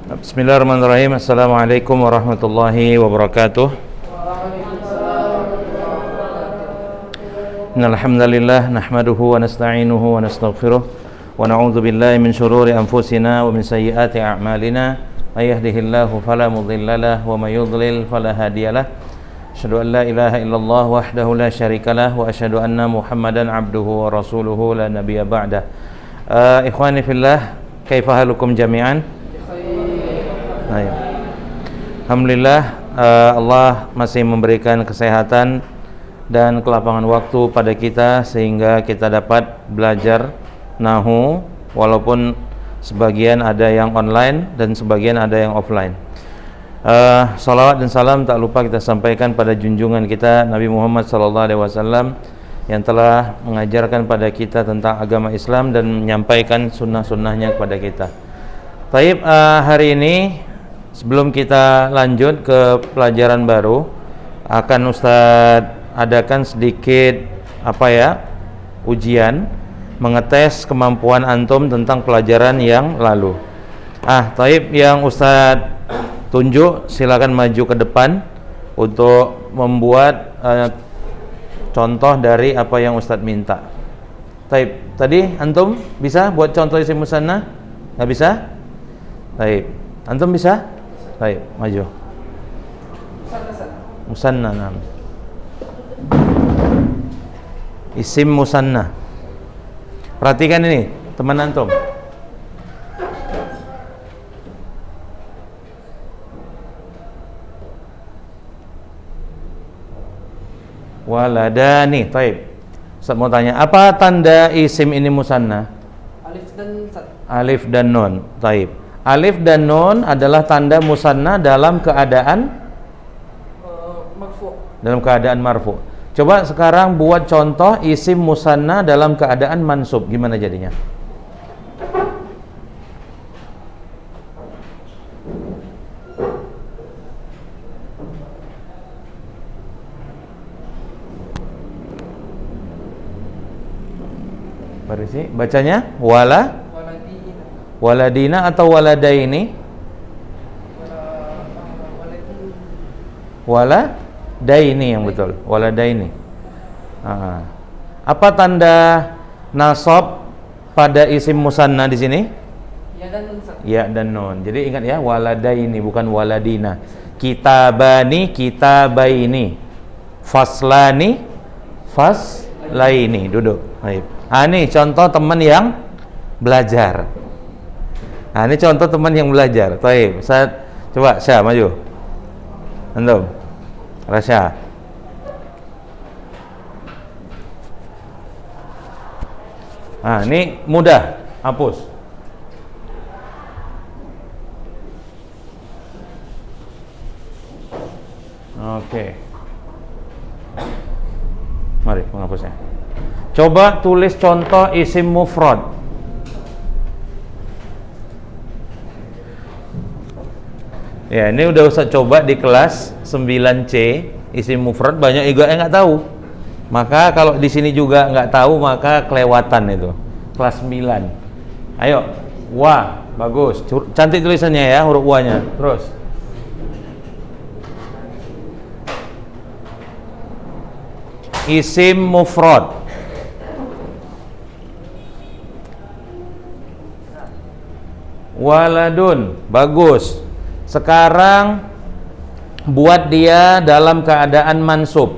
Bismillahirrahmanirrahim. Assalamualaikum warahmatullahi wabarakatuh. Innal hamdalillah nahmaduhu wa nasta'inuhu wa nastaghfiruh wa na'udzu billahi min shururi anfusina wa min sayyiati a'malina. May yahdihillahu fala mudhillalah wa may yudlil fala hadiyalah. Asyhadu an la ilaha illallah wahdahu la syarikalah wa asyhadu anna Muhammadan abduhu wa rasuluhu la nabiyya ba'dah. Ikhwani fillah, kaifa halukum jami'an? Alhamdulillah, Allah masih memberikan kesehatan dan kelapangan waktu pada kita sehingga kita dapat belajar nahu, walaupun sebagian ada yang online dan sebagian ada yang offline. Salawat dan salam tak lupa kita sampaikan pada junjungan kita Nabi Muhammad SAW yang telah mengajarkan pada kita tentang agama Islam dan menyampaikan sunnah-sunnahnya kepada kita. Taib, hari ini sebelum kita lanjut ke pelajaran baru, akan Ustadz adakan sedikit ujian mengetes kemampuan antum tentang pelajaran yang lalu. Taib, yang Ustadz tunjuk silakan maju ke depan untuk membuat contoh dari apa yang Ustadz minta. Taib, tadi antum bisa buat contoh isim musanna? Nggak bisa? Taib, antum bisa? Baik, maju. Musanna, nam. Isim musanna. Perhatikan ini, teman antum. Waladani, taib. Ustaz mau tanya, apa tanda isim ini musanna? Alif dan nun, taib. Alif dan nun adalah tanda musanna dalam keadaan marfu. Dalam keadaan marfu. Coba sekarang buat contoh isim musanna dalam keadaan mansub. Gimana jadinya? Barisi, bacanya waladina atau waladaini? Waladaini yang betul. Waladaini. Apa tanda nasab pada isim musanna di sini? Ya dan nun. Jadi ingat ya, waladaini bukan waladina. Kitabani, kitabaini. Faslani, faslaini. Duduk. Baik. Ini contoh teman yang belajar. Ini contoh teman yang belajar. Baik, saya coba Syah maju. Antum. Rasya. Ini mudah. Hapus. Oke. Mari menghapusnya. Coba tulis contoh isim mufrad. Ya, ini udah usah coba di kelas 9C isim mufrad, banyak juga yang nggak tahu. Maka kalau di sini juga nggak tahu, maka kelewatan itu. Kelas 9. Ayo, wa, bagus. Cantik tulisannya ya, huruf wa-nya. Terus. Isim mufrad. Waladun, bagus. Sekarang buat dia dalam keadaan mansub.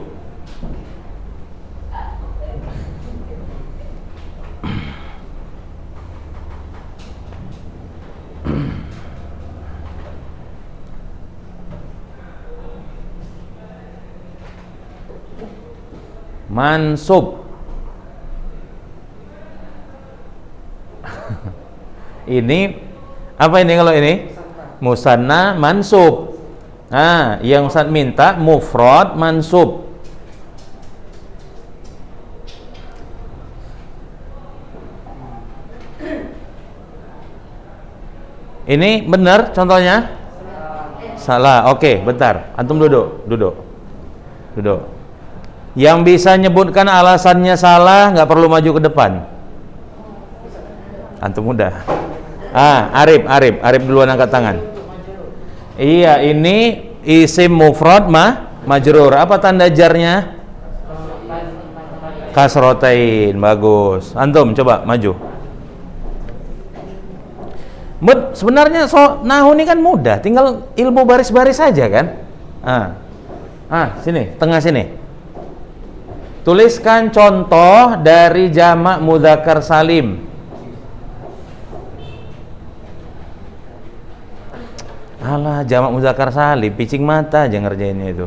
Mansub. Ini apa ini kalau ini? Musanna mansub. Yang Ustaz minta mufrad mansub. Ini benar contohnya? Salah. Oke, bentar. Antum duduk. Yang bisa nyebutkan alasannya salah nggak perlu maju ke depan. Antum mudah. Arif duluan angkat tangan. Iya, ini isim mufrad majrur. Apa tanda jarnya? Kasrotain. Bagus. Antum coba maju. Sebenarnya nahu ini kan mudah, tinggal ilmu baris-baris saja kan. Sini, tengah sini. Tuliskan contoh dari jamak mudzakkar salim. Alah, jamak mudzakkar salim, picing mata aja ngerjainnya itu.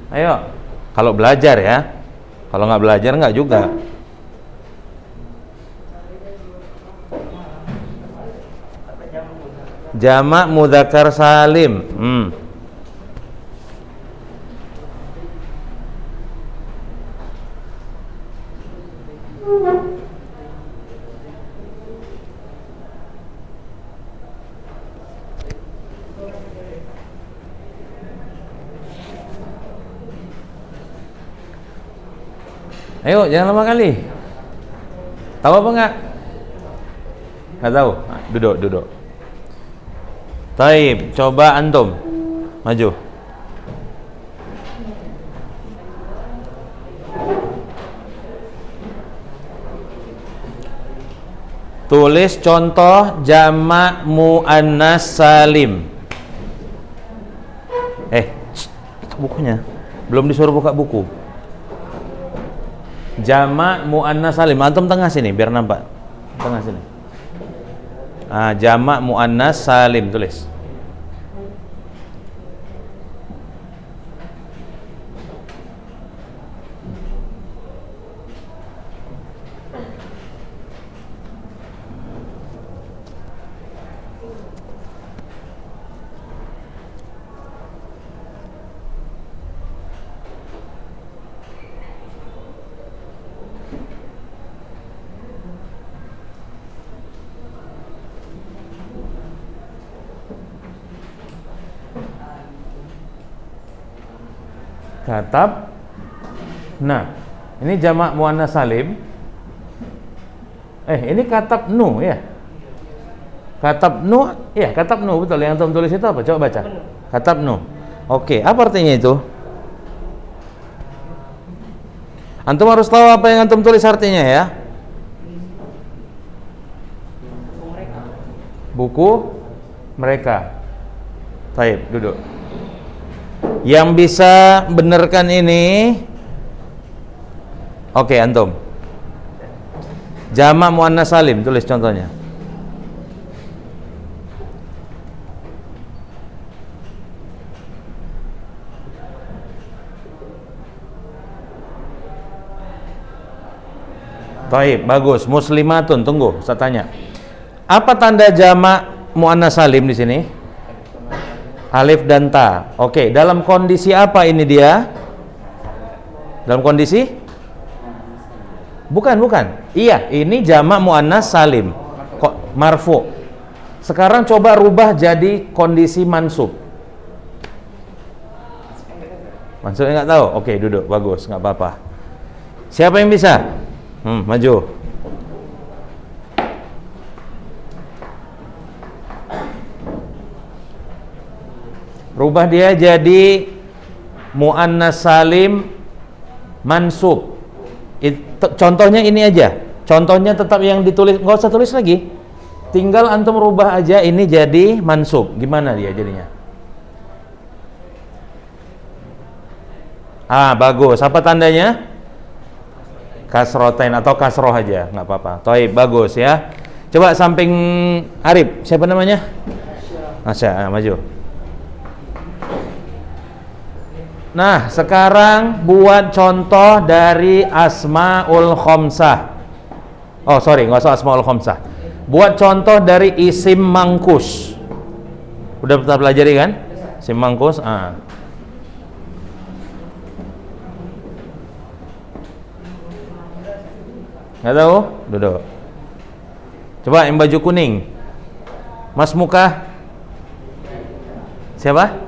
Ayo, kalau belajar ya. Kalau nggak belajar nggak juga. Jamak mudzakkar salim. Ayo, jangan lama kali. Tahu apa enggak? Nggak tahu. Duduk. Taib, coba antum maju. Tulis contoh jamak muannas salim. Itu bukunya. Belum disuruh buka buku. Jamak muannas salim. Antum tengah sini biar nampak. Tengah sini. Jamak muannas salim tulis. Katab. Nah, ini jamak muannas salim. Ini katab nu ya. Katab nu, ya katab nu betul. Yang antum tulis itu apa? Coba baca. Katab nu. Oke, apa artinya itu? Antum harus tahu apa yang antum tulis artinya ya. Buku mereka. Baik, duduk. Yang bisa benarkan ini, oke, antum. Jamak muannas salim, tulis contohnya. Baik, bagus. Muslimatun, tunggu, saya tanya. Apa tanda jamak muannas salim di sini? Alif dan ta. Oke, dalam kondisi apa ini dia? Dalam kondisi? Bukan. Iya, ini jamak muannas salim. Kok marfu. Sekarang coba rubah jadi kondisi mansub. Mansubnya nggak tahu? Oke, duduk. Bagus, nggak apa-apa. Siapa yang bisa? Maju. Rubah dia jadi muannas salim mansub. Contohnya ini aja. Contohnya tetap yang ditulis, nggak usah tulis lagi. Tinggal antum rubah aja ini jadi mansub. Gimana dia jadinya? Bagus. Apa tandanya? Kasrotain atau kasroh aja, nggak apa-apa. Taib, bagus ya. Coba samping Arif, siapa namanya? Asya, maju. Nah, sekarang buat contoh dari asmaul khamsah. Oh, sorry, nggak usah asmaul khamsah. Buat contoh dari isim mangkus. Udah pernah pelajari kan? Isim mangkus. Nggak tahu? Duduk. Coba yang baju kuning. Mas muka. Siapa?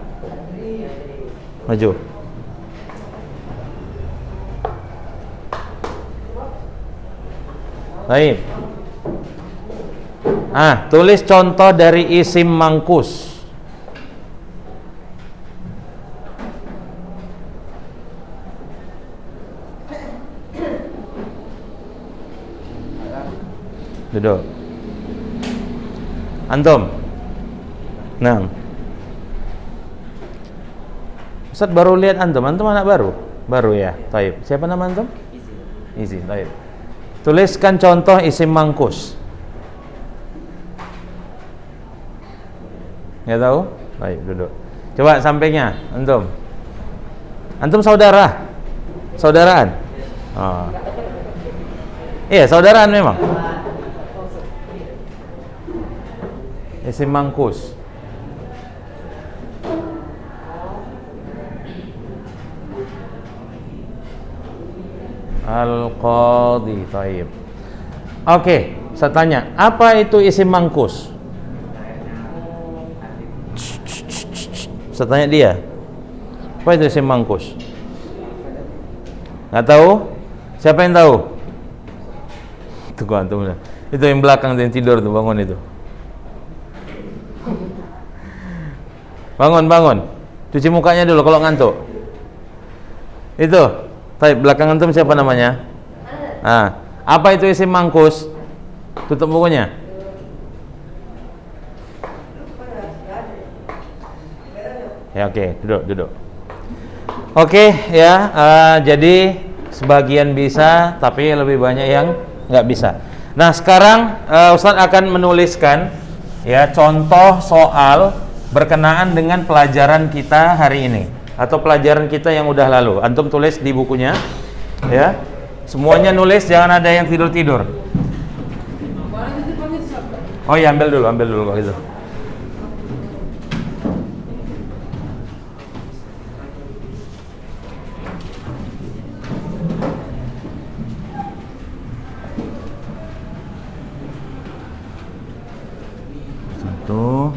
Maju. Baik. Tulis contoh dari isim mangkus. Duduk. Antum. Nah. Ustaz baru lihat antum. Antum anak baru? Baru ya. Taib. Siapa nama antum? Izi. Taib. Tuliskan contoh isim mangkus. Nggak tahu? Baik, duduk. Coba sampainya, antum. Antum saudara? Saudaraan? Oh. Iya, saudaraan memang. Isim mangkus. Al-Qadhi, taib. Oke, saya tanya, apa itu isim mangkus? Saya tanya dia, apa itu isim mangkus? Nggak tahu? Siapa yang tahu? Tunggu antum. Itu yang belakang yang tidur tuh, bangun itu. Bangun. Cuci mukanya dulu kalau ngantuk. Itu. Taib, belakang antum siapa namanya? Apa itu isim mangkus? Tutup bukunya. Ya, oke, duduk. Oke, ya, jadi sebagian bisa, tapi lebih banyak yang nggak bisa. Nah, sekarang Ustadz akan menuliskan ya contoh soal berkenaan dengan pelajaran kita hari ini atau pelajaran kita yang udah lalu. Antum tulis di bukunya, ya. Semuanya nulis, jangan ada yang tidur-tidur. Oh ya, ambil dulu kalau gitu. Satu.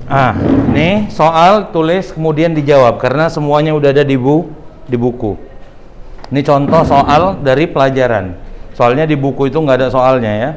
Ini soal tulis kemudian dijawab karena semuanya udah ada di buku. Ini contoh soal dari pelajaran. Soalnya di buku itu nggak ada soalnya ya.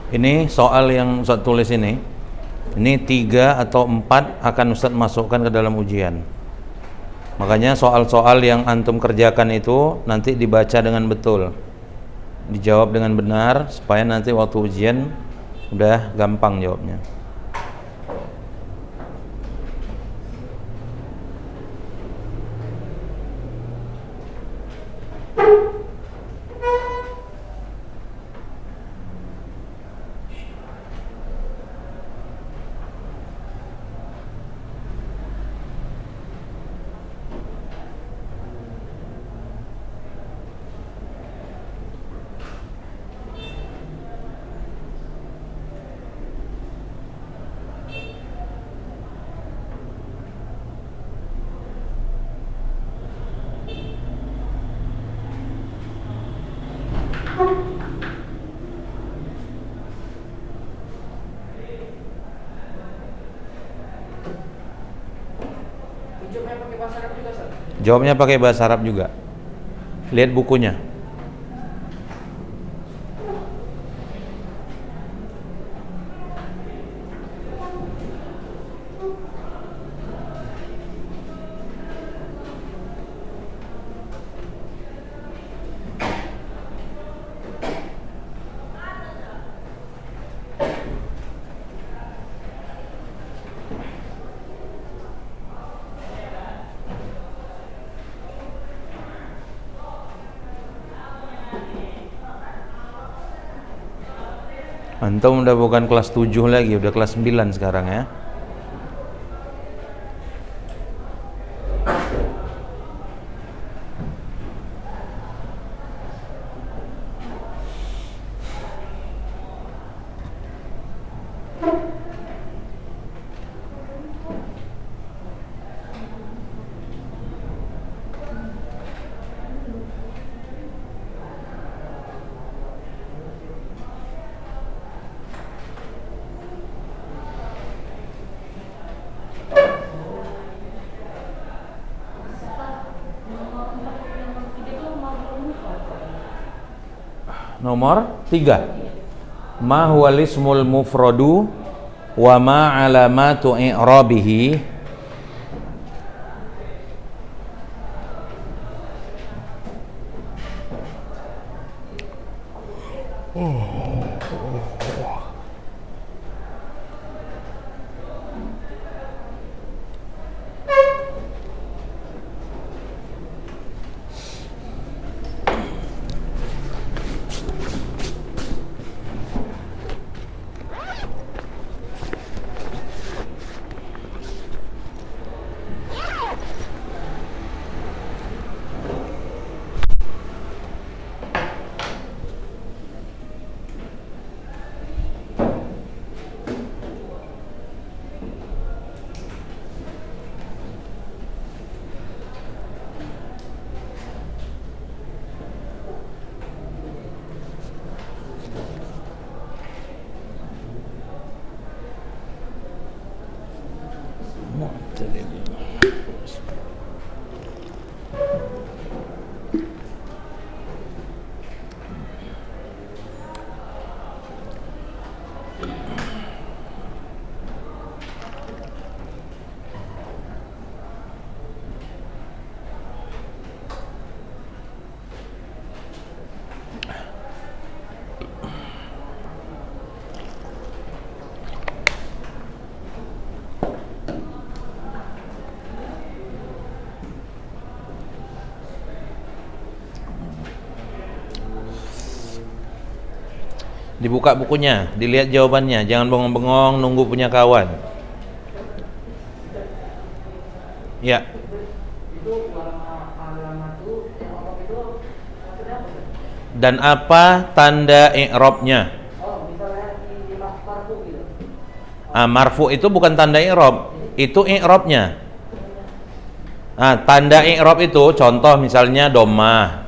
Ini soal yang Ustaz tulis ini 3 atau 4 akan Ustaz masukkan ke dalam ujian. Makanya soal-soal yang antum kerjakan itu nanti dibaca dengan betul, dijawab dengan benar supaya nanti waktu ujian udah gampang jawabnya. Jawabnya pakai bahasa Arab juga. Lihat bukunya. Antum udah bukan kelas 7 lagi, udah kelas 9 sekarang ya. Nomor 3. Ma huwal ismul mufradu wa ma alamatu i'rabihi. Dibuka bukunya, dilihat jawabannya, jangan bengong-bengong nunggu punya kawan. Ya. Dan apa tanda i'rabnya? Marfu itu bukan tanda i'rab, itu i'rabnya. Tanda i'rab itu contoh misalnya dhammah.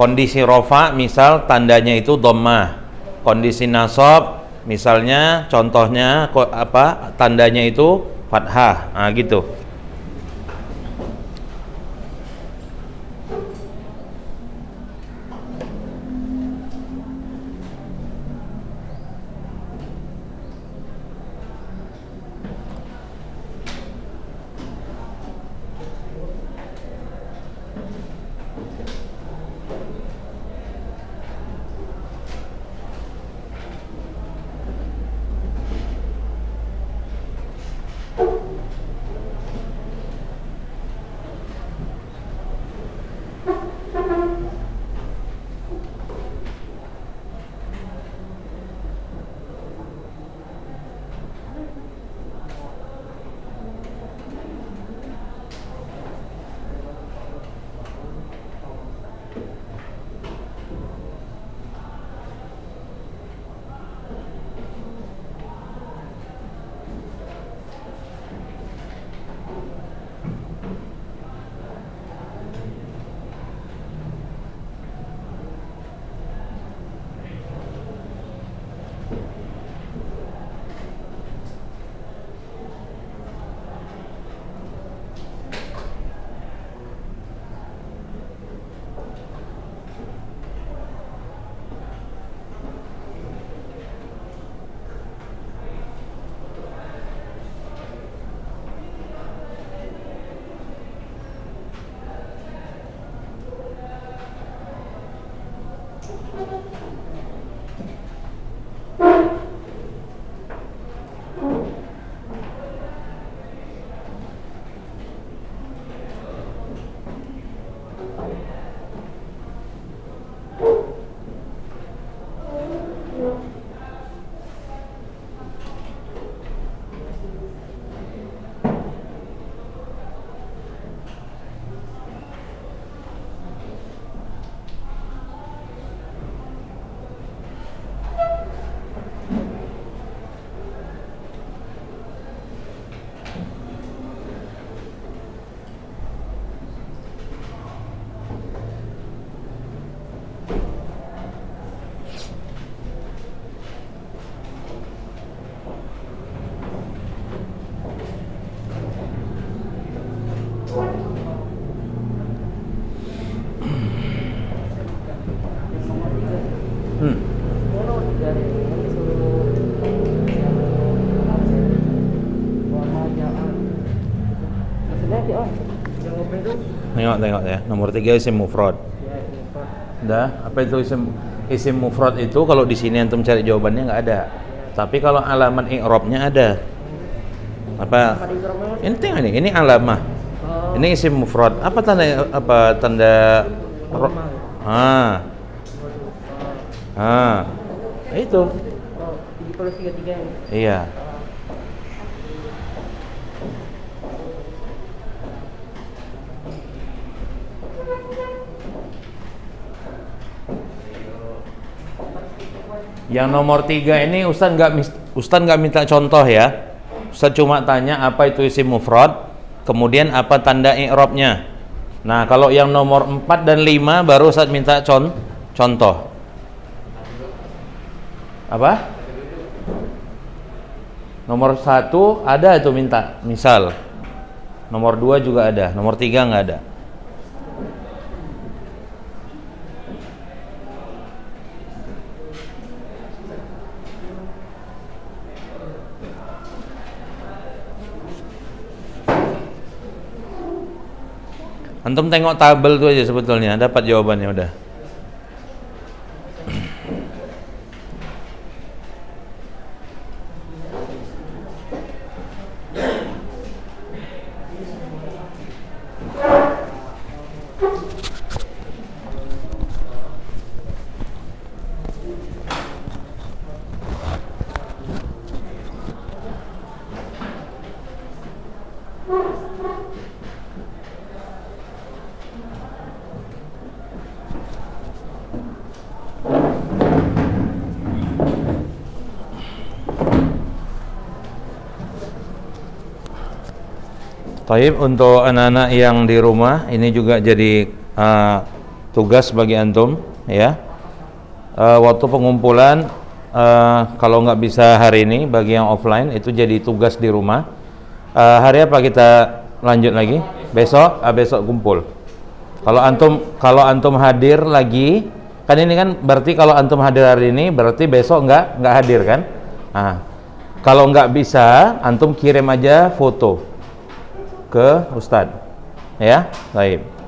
Kondisi rofa misal tandanya itu dhammah. Kondisi nasab misalnya contohnya apa? Tandanya itu fathah. Gitu. Tengok ya. Nomor 3 isim mufrad. Dah, apa itu isim mufrad itu kalau di sini antum cari jawabannya nggak ada. Tapi kalau alamat i'rabnya ada. Apa? Ini tengok ini alamah. Ini isim mufrad. Apa tanda itu. Iya. Yang nomor 3 ini Ustaz nggak minta contoh ya. Ustaz cuma tanya apa itu isim mufrad, kemudian apa tanda i'rabnya. Nah, kalau yang nomor 4 dan 5 baru Ustaz minta contoh. Apa? Nomor 1 ada itu minta, misal. Nomor 2 juga ada, nomor 3 nggak ada. Antum tengok tabel itu aja sebetulnya, dapat jawabannya udah. Taib, untuk anak-anak yang di rumah ini juga jadi tugas bagi antum ya. Waktu pengumpulan kalau nggak bisa hari ini bagi yang offline itu jadi tugas di rumah. Hari apa kita lanjut lagi? Besok, besok kumpul. Kalau antum hadir lagi, kan ini kan berarti kalau antum hadir hari ini berarti besok nggak hadir kan? Kalau nggak bisa, antum kirim aja foto ke Ustadz ya. Baik.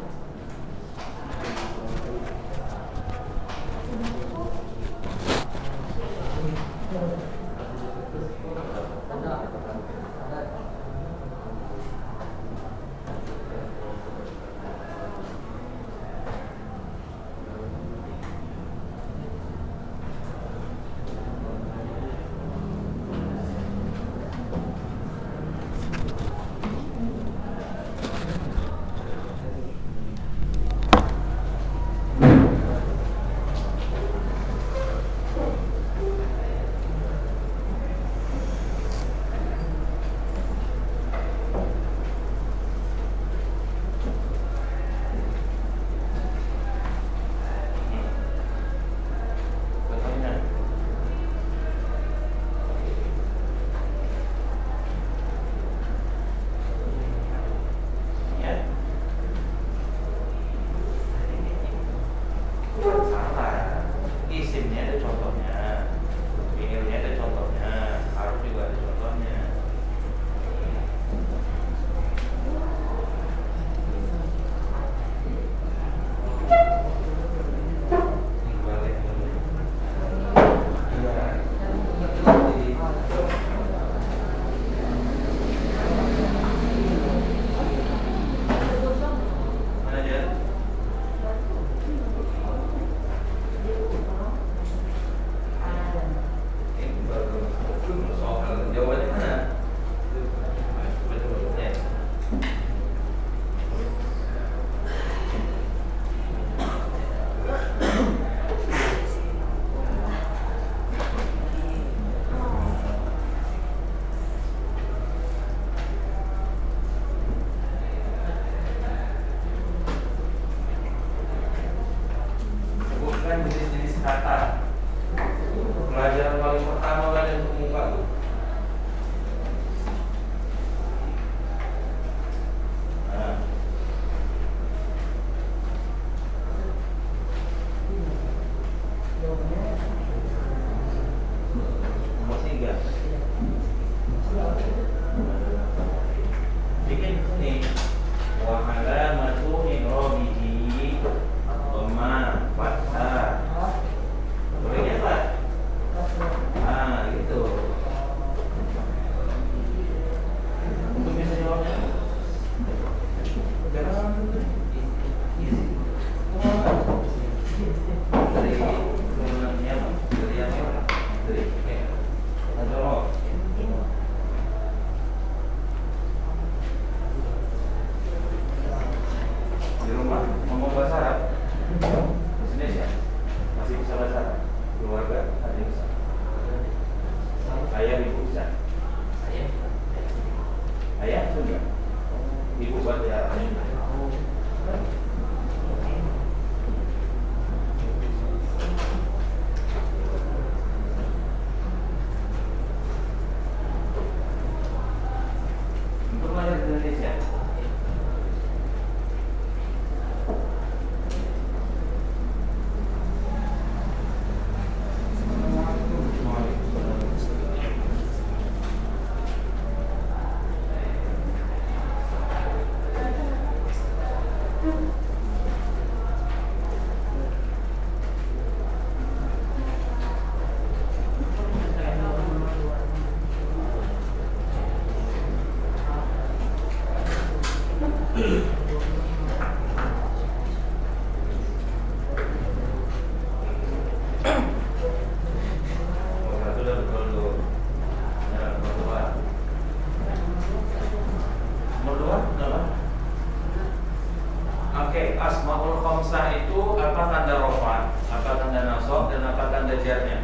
asmaul khamsah itu apa tanda rofa, apa tanda nasab, dan apa tanda jarnya.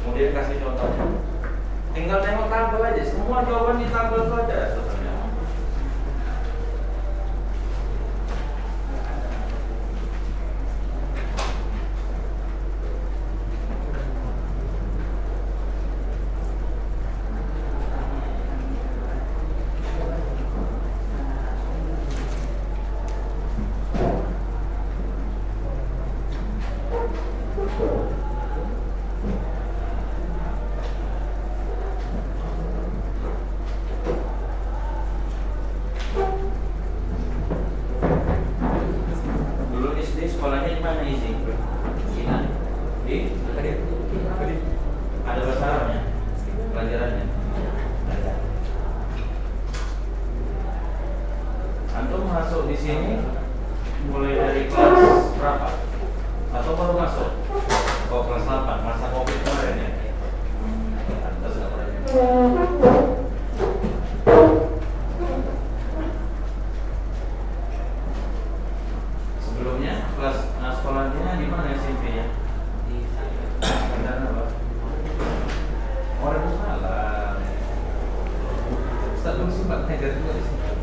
Kemudian kasih contohnya. Tinggal tengok tabel aja, semua jawaban di tabel itu ada sebenarnya. Sekolahnya di mana izin? Di? Ada bahasa Arabnya? Pelajarannya? Ada. Antum masuk di sini mulai dari kelas berapa? Atau baru masuk? Oh, kelas 8, masa Covid kemarin ya? Antas nggak pernah. Sebelumnya kelas sekolahnya di mana SMP-nya? Di sana apa? Waalaikumsalam. Ustaz belum sempat ngajar juga di sini.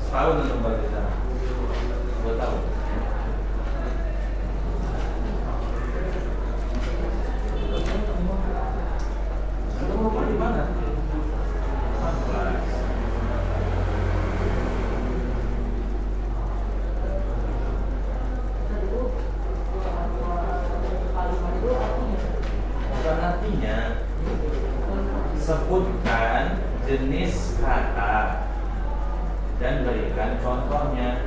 Setahun belum baru di sana. 2 tahun. Antum rumah di mana? Artinya sebutkan jenis kata dan berikan contohnya.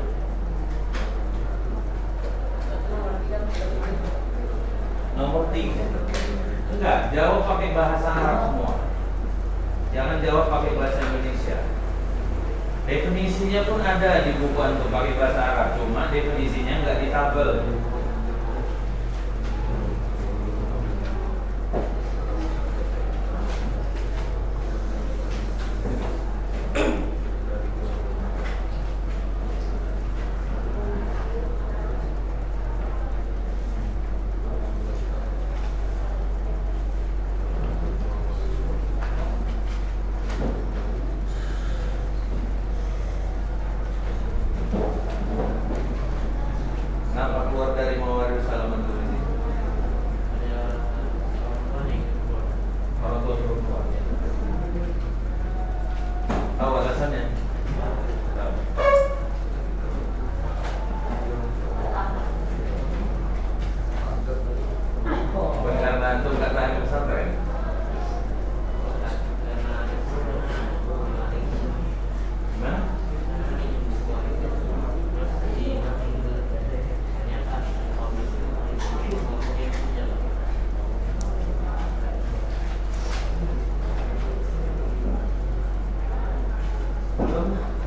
Nomor 3, enggak, jawab pakai bahasa Arab semua. Jangan jawab pakai bahasa Indonesia. Definisinya pun ada di buku antum pakai bahasa Arab, cuma definisinya enggak di tabel. Kenapa keluar dari Mawarif Salaman dulu ini? Orang tua suruh keluar. Tahu alasannya? Tahu. Karena antum nggak tahan pesantren. Gimana?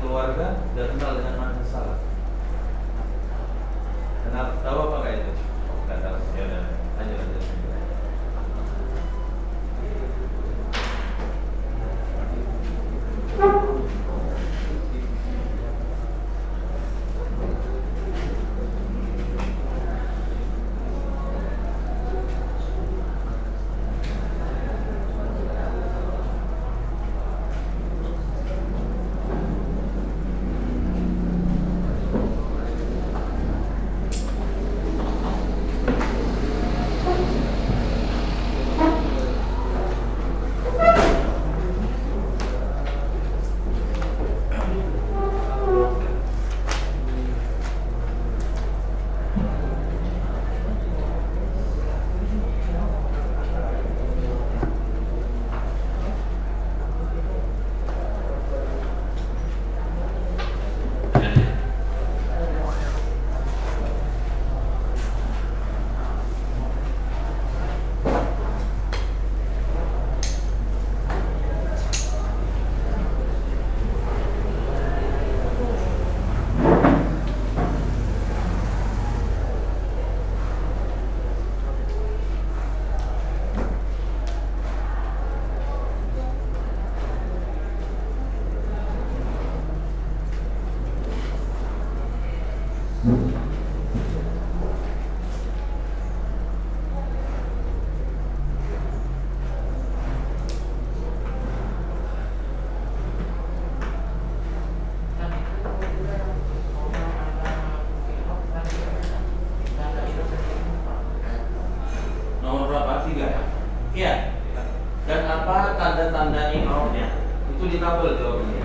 Keluarga sudah kenal dengan manhaj salaf. Kenal, tahu apa nggak itu? Nggak tahu. Ya udah, lanjut. ini.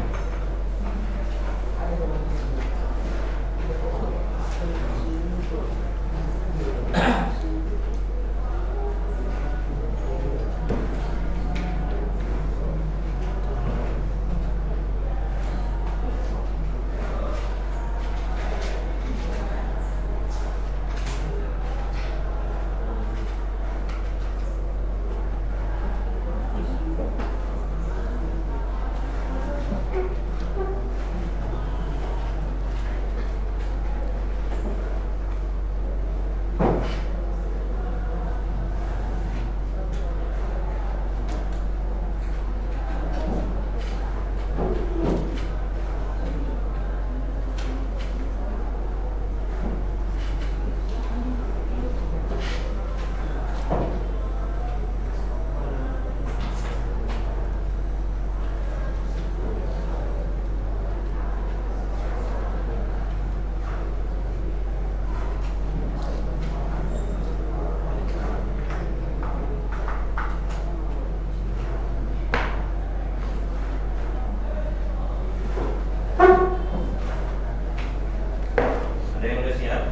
Ada yang udah siap?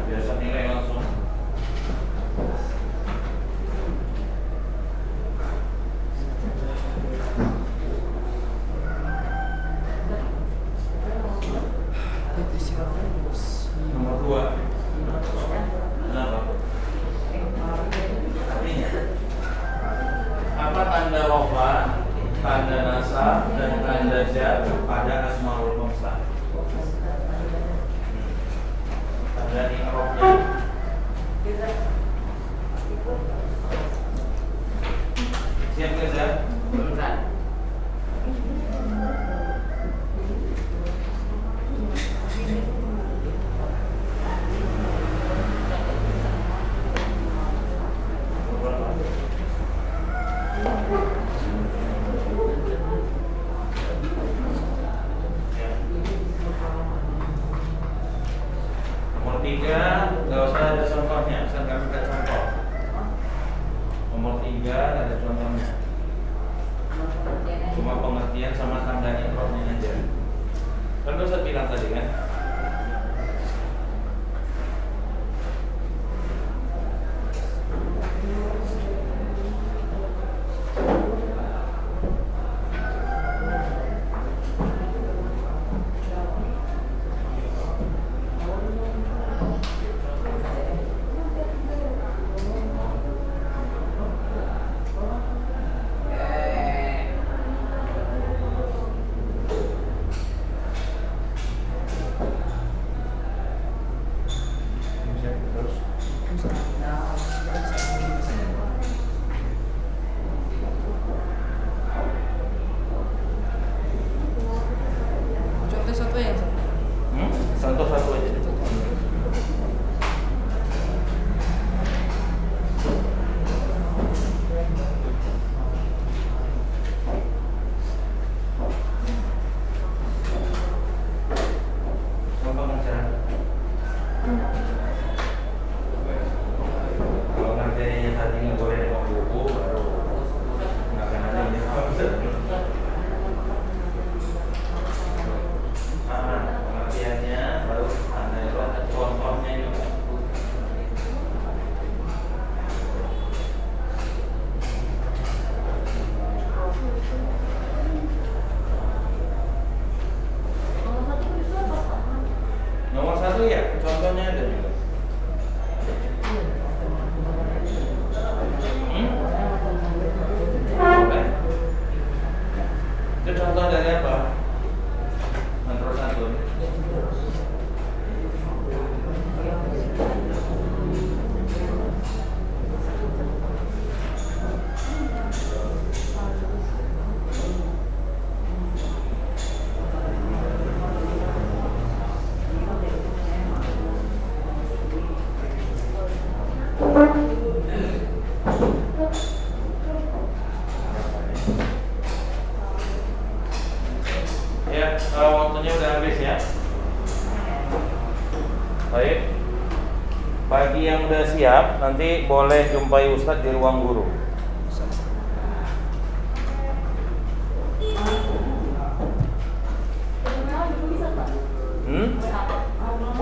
Biasa nilai langsung. Nomor 2. Kenapa? Artinya apa tanda rofa, tanda nasab, dan tanda jar pada asmaul khamsah? Tanda i'rabnya. Siap nggak, Zah? Nomor 3, nggak usah ada contohnya, usah kami buat contoh. Nomor 3 nggak ada contohnya, cuma pengertian sama tanda i'rabnya aja. Kan udah saya bilang tadi kan. Contoh satu ya. Contoh satu aja. Contoh masyarakat. Kalau ngerjainnya tadi nggak boleh nengok buku, baru nggak akan ada ini. Pengertiannya baru tanda i'rab, contohnya juga. Nomor 1 ya, contohnya ada juga. Boleh. Itu contoh dari apa? Nomor 1. Ya, waktunya udah habis ya. Baik. Bagi yang udah siap, nanti boleh jumpai Ustadz di ruang guru.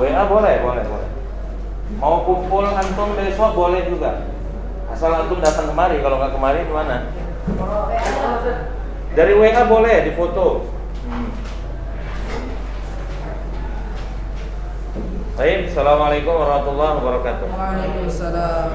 WA boleh. Mau kumpul antum besok boleh juga. Asal antum datang kemari. Kalau nggak kemari gimana? Dari WA boleh difoto. Baik, assalamualaikum warahmatullahi wabarakatuh. Waalaikumsalam.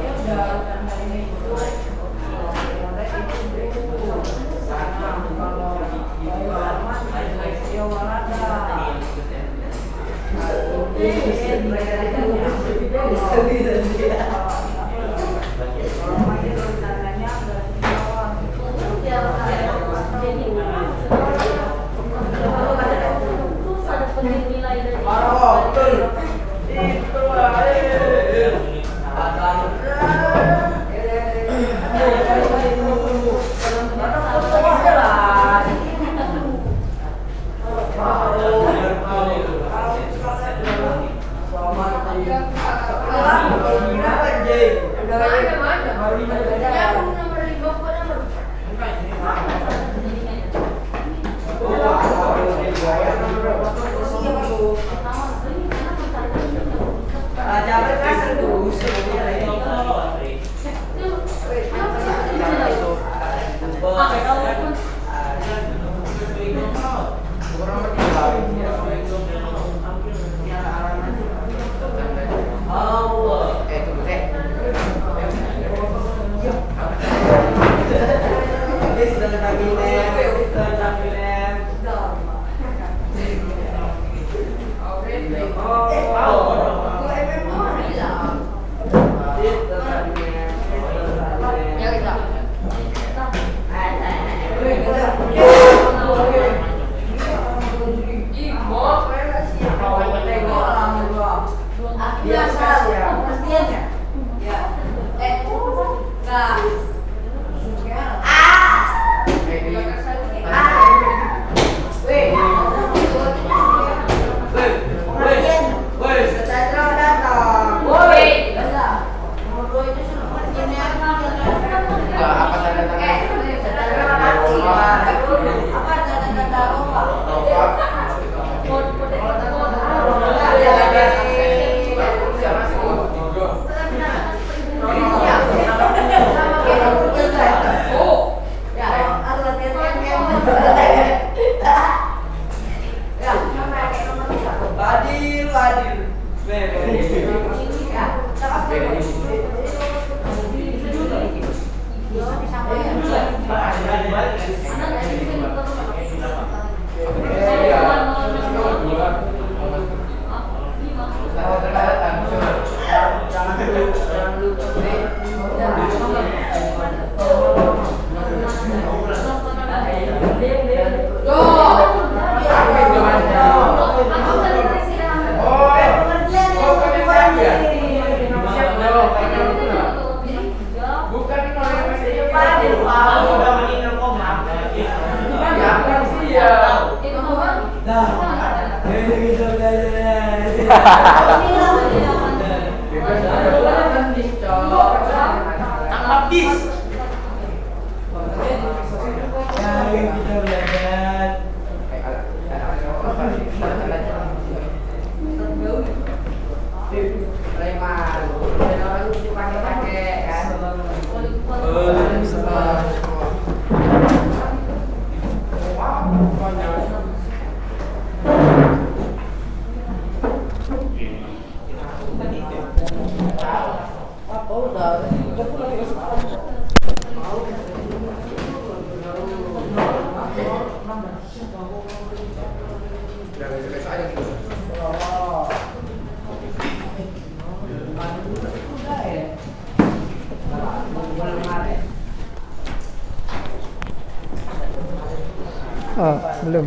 Belum.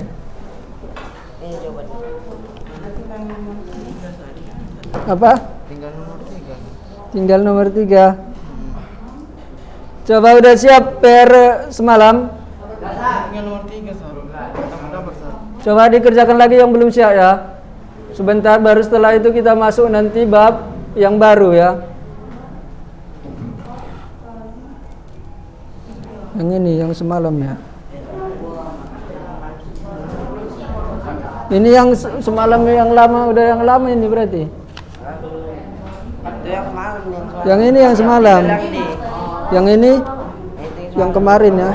Apa? Tinggal nomor 3. Coba udah siap PR semalam? Tinggal nomor 3, Coba dikerjakan lagi yang belum siap ya. Sebentar, baru setelah itu kita masuk nanti bab yang baru ya. Yang ini, yang semalam ya. Ini yang semalam yang lama, udah yang lama ini berarti. Itu yang kemarin nih. Yang ini yang semalam. Yang ini yang kemarin ya.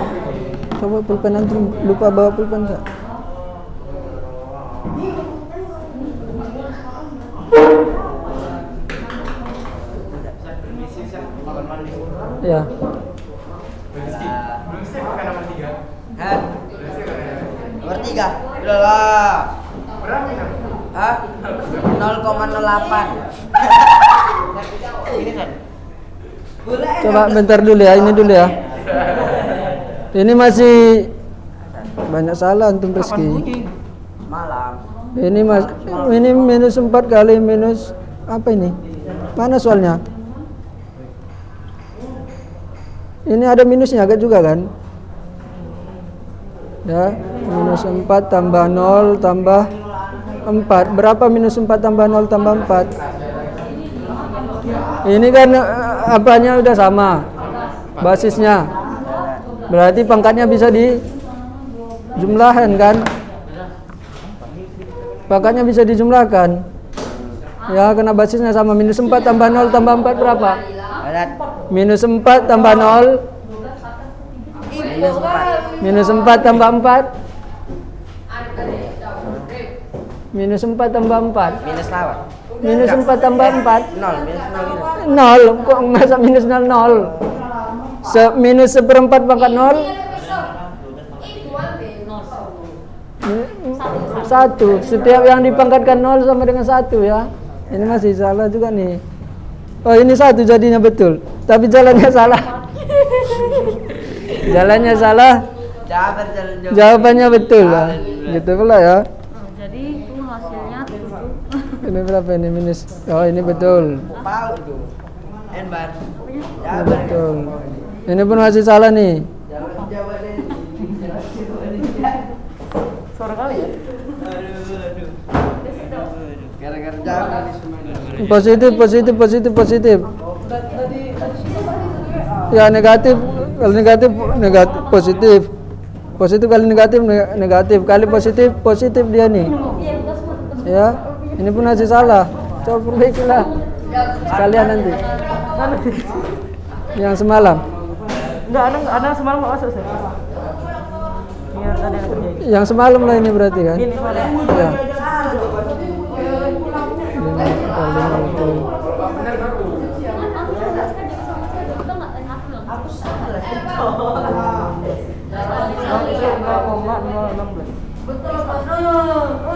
Coba pulpen nanti lupa bawa pulpen enggak? Ya. Hah? Nomor 3. Udah lah. Hah? 0,08. Ini kan. Coba bentar dulu ya, ini dulu ya. Ini masih banyak salah antum Rizky. Malam. Ini minus 4 kali minus apa ini? Mana soalnya? Ini ada minusnya agak juga kan? Ya, minus 4 tambah 0 tambah 4. Berapa minus 4 tambah 0 tambah 4? Ini kan apanya udah sama, basisnya. Berarti pangkatnya bisa dijumlahkan kan? Pangkatnya bisa dijumlahkan. Ya, karena basisnya sama. Minus 4 tambah 0 tambah 4 berapa? Minus 4 tambah 0. Minus 4 tambah 4. Minus 4 tambah 4. Minus lawan. Minus 4 tambah 4. 0. Minus 0. 0. Kok masa minus 0 0? Minus 1/4 pangkat 0. 1. Setiap yang dipangkatkan 0 sama dengan 1 ya. Ini masih salah juga nih. Oh, ini 1 jadinya betul. Tapi jalannya salah. Jalannya salah. Jawabannya betul lah. Gitu pula ya. Jadi itu hasilnya 7. Ini berapa ini minus? Oh, ini betul. Pau itu. N-bar. Ini betul. Ini pun masih salah nih. Suara kali ya? Gara-gara jalan semua. Positif. Ya, negatif. Kalau negatif positif. Positif kali negatif. Kali positif dia nih. Ya, ini pun masih salah. Coba perbaikilah. Sekalian nanti. Yang semalam. Enggak, ada semalam enggak masuk, Sir. Ini tadi yang kerja. Yang semalam lah ini berarti kan? Ini semalam. Ya. Ini itu.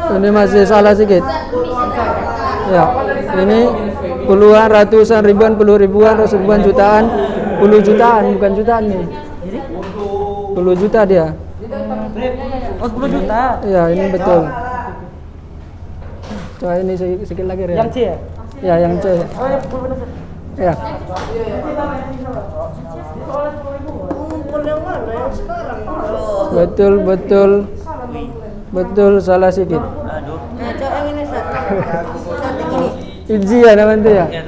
Ini masih salah sedikit. Ya, ini puluhan, ratusan, ribuan, puluh ribuan, ribuan, jutaan, puluh jutaan, bukan jutaan nih. 10 juta dia. Oh, 10 juta. Ya, ini betul. Coba ini sedikit lagi ya. Yang C ya? Ya, yang C. Oh, ya, benar. Ya. Betul, salah sedikit. Coba yang ini, Sat. Iji ya namanya ya? Iji.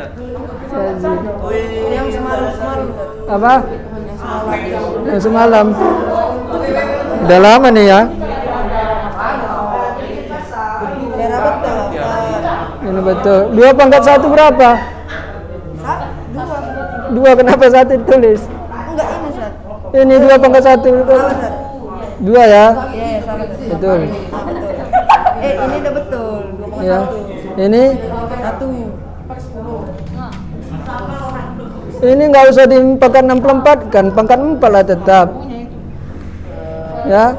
Yang semalam. Apa? Yang semalam. Udah lama nih ya. Daerah betul. Ini betul. 2 pangkat 1 berapa? 2 kenapa 1 ditulis? Enggak ini, Sat. Ini 2 pangkat 1. 2 ya? Iya, salah. Betul. Ini udah betul. 2,1. Ya. Ini 1. ini nggak usah di pangkat 64 kan, pangkat 4 lah tetap. Ya.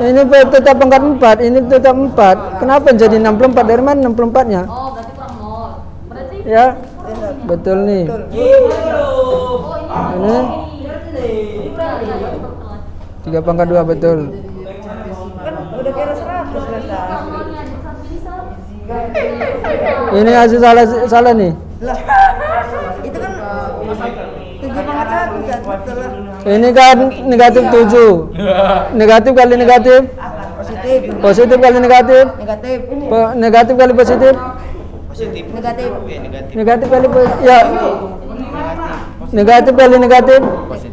Ini tetap pangkat 4, ini tetap 4. Kenapa jadi 64? Dari mana 64-nya? Oh, berarti kurang 0. Berarti Ya. Betul nih. Ini 3 pangkat 2 betul. kan udah kira 100 lah. Ini hasil salah nih. Lah. Itu kan 7,1 Sat. Betul lah. Ini kan negatif 7. Negatif kali negatif. Positif. Positif kali negatif. Negatif. Negatif kali positif. Negatif. Negatif kali positif. Ya. Negatif kali negatif.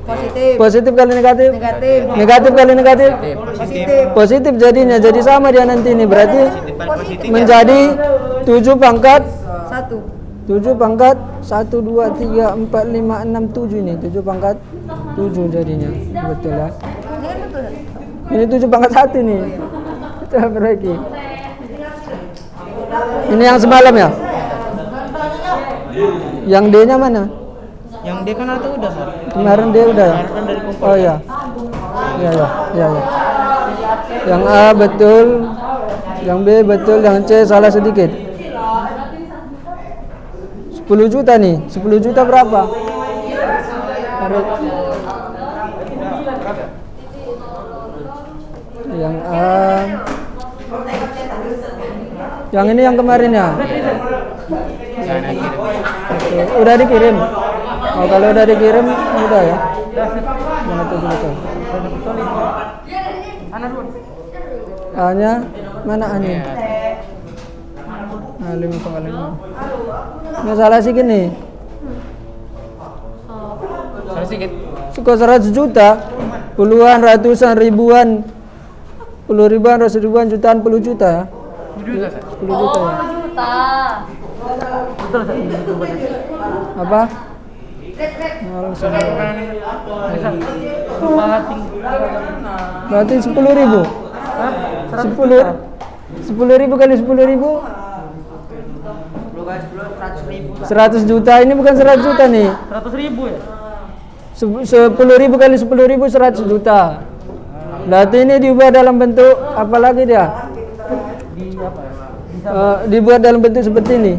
Positif. Positif kali negatif. Negatif. Negatif kali negatif. Positif. Positif jadinya. Jadi sama dia nanti ini. Berarti menjadi 7 pangkat 1. 7 pangkat 1, 2, 3, 4, 5, 6, 7 ini 7 pangkat 7 jadinya. Betul ya. Ini kan betul. Ini 7 pangkat 1 nih. Kita perbaiki. Ini yang semalam ya? Yang D nya mana? Yang D kan itu udah, Sar. Kemarin D udah ya? Kan dari kumpul. Oh iya. Iya ya, iya ya. Yang A betul, yang B betul, yang C salah sedikit. 10 juta nih. 10 juta berapa? Yang A. Yang ini yang kemarin ya? Oke, udah dikirim. Oh, kalau udah dikirim udah ya. Yang 7 juta. A-nya mana A-nya? Nah, 5,5. Nggak salah sih gini. Salah sedikit. Suka 100 juta, puluhan, ratusan, ribuan, 10 ribuan, ratus ribuan, jutaan, 10 juta ya. 10 juta ya. Betul, Sar. Apa? Berarti 10 ribu. 10 ribu kali 10 ribu. 100 juta, ini bukan 100 juta nih. 100.000 ya? 10 ribu kali 10 ribu 100 juta. Berarti ini diubah dalam bentuk apa lagi dia? Dibuat dalam bentuk seperti ini.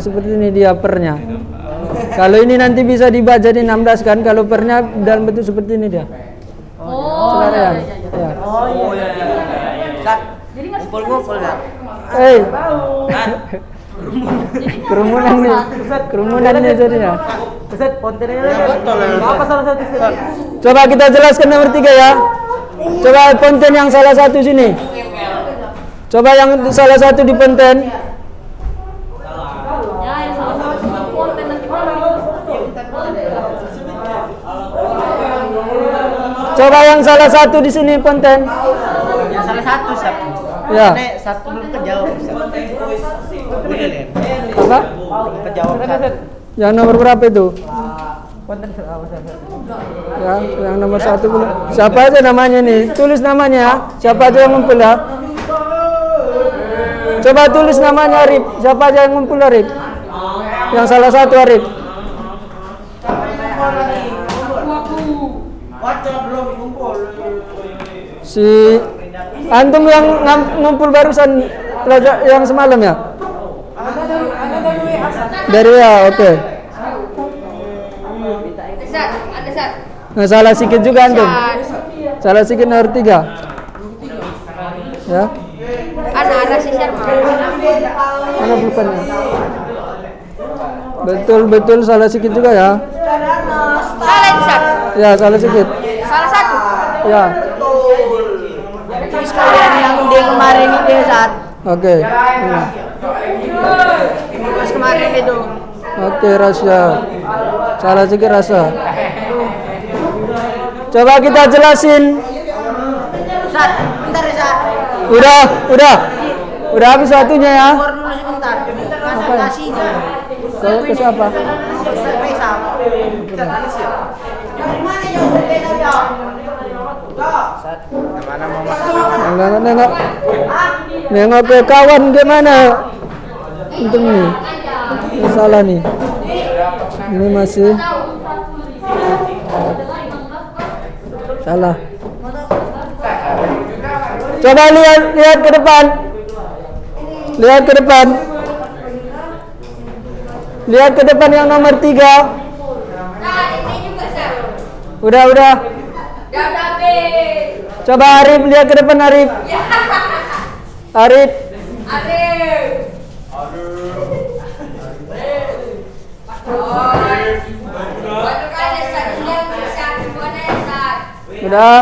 Seperti ini dia pernya. Kalau ini nanti bisa dibaca jadi 16 kan, kalau pernya dalam bentuk seperti ini dia. Sekarang ya. Oh iya. Ngumpul-ngumpul ya. Kerumunan nih jadinya. Set kontennya apa salah satu set? Coba kita jelaskan nomor 3 ya. Coba konten yang salah satu sini. Coba yang salah satu di konten. Coba yang salah satu di sini konten. Yang salah satu, Sar. Ya. Satu belum kejawab, Sar. Apa? Kejawab, Sar. Yang nomor berapa itu? Konten apa, Sar? Ya, yang nomor 1 belum. Siapa aja namanya nih? Tulis namanya ya. Siapa aja yang ngumpul ya? Coba tulis namanya Arif. Siapa aja yang ngumpul Arif? Yang salah satu Arif. Si antum yang ngumpul barusan yang semalam ya? Dari ya, oke. Nah, salah sedikit juga antum. Salah sedikit nomor 3. Ya. Mana bukannya? Betul salah sedikit juga ya. Ya, salah sedikit. Salah satu. Ya. Terus kalian yang D kemarin itu ya, Sar. Oke. Terus kemarin itu. Oke, Rasya. Salah sedikit Rasa. Coba kita jelasin. Sar, bentar ya, Sar. Udah habis satunya ya. Keluar dulu sebentar. Konsultasi. Ke siapa? Nengok ke kawan gimana? Untung nih. Salah nih. Ini masih salah. Coba lihat ke depan. Lihat ke depan. Lihat ke depan yang nomor 3. Udah. Coba Arif lihat ke depan Arif. Arif. Udah.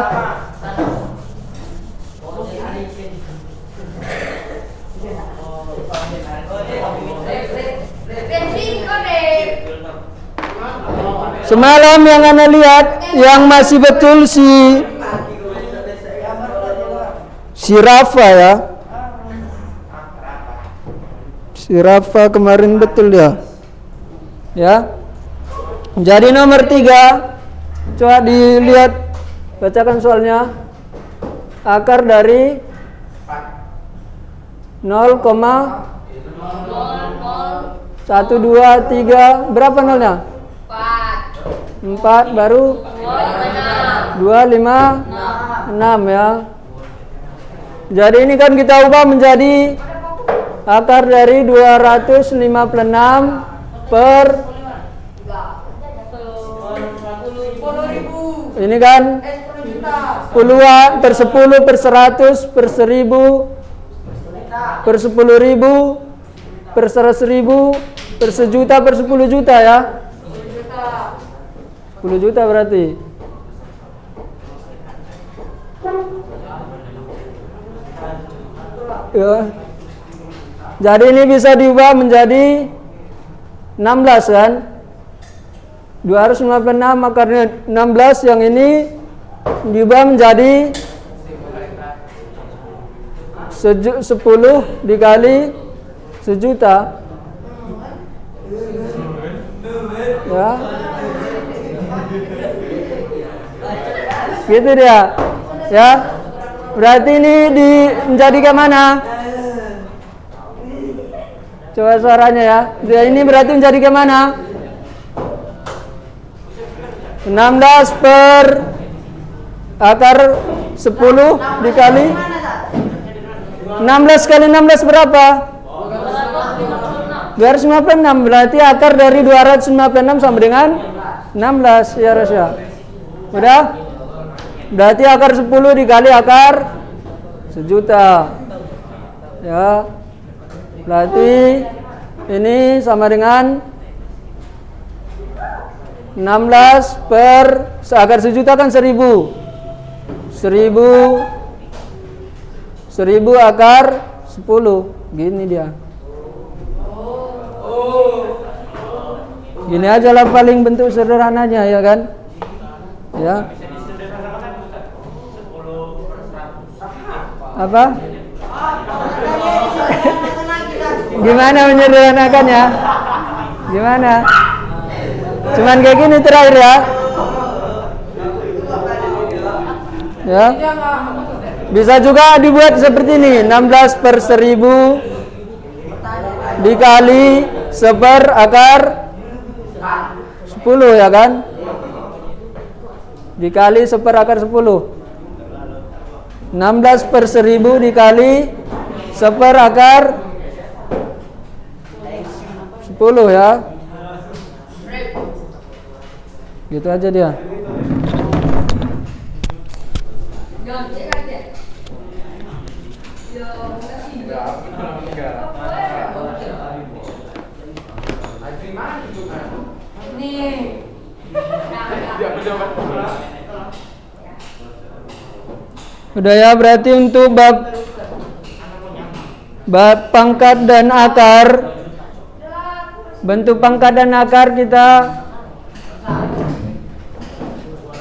Semalam yang Anda lihat yang masih betul si Rafa ya. Si Rafa kemarin betul dia. Ya. Jadi nomor 3, coba dilihat, bacakan soalnya. Akar dari 0,123 berapa nolnya? 4 baru 2, 5, 6 ya. Jadi ini kan kita ubah menjadi akar dari 256 per ini kan puluhan per 10 per 100 per 1000 per 10.000 per 100.000 per sejuta per 10 juta ya. 10 juta berarti. Ya. Jadi ini bisa diubah menjadi 16 kan? 256 akarnya 16, yang ini diubah menjadi 10 dikali sejuta. Ya. Gitu dia. Ya. Berarti ini menjadikan mana? Coba suaranya ya. Dia ini berarti menjadikan mana? 16 per akar 10 dikali 16 kali 16 berapa? 256. Berarti akar dari 256 sama dengan 16 ya Rasya. Udah? Berarti akar 10 dikali akar sejuta. Ya. Berarti ini sama dengan 16 per akar sejuta kan 1000 akar 10. Gini dia. Gini aja lah paling bentuk sederhananya ya kan. Ya. Apa? Gimana menyederhanakannya? Gimana? Cuman kayak gini terakhir ya. Ya. Bisa juga dibuat seperti ini, 16 per 1000 dikali 1 akar 10 ya kan? Dikali 1 akar 10. 16 per 1000 dikali 1 akar 10 ya. Gitu aja dia. Udah ya, berarti untuk bab pangkat dan akar, bentuk pangkat dan akar kita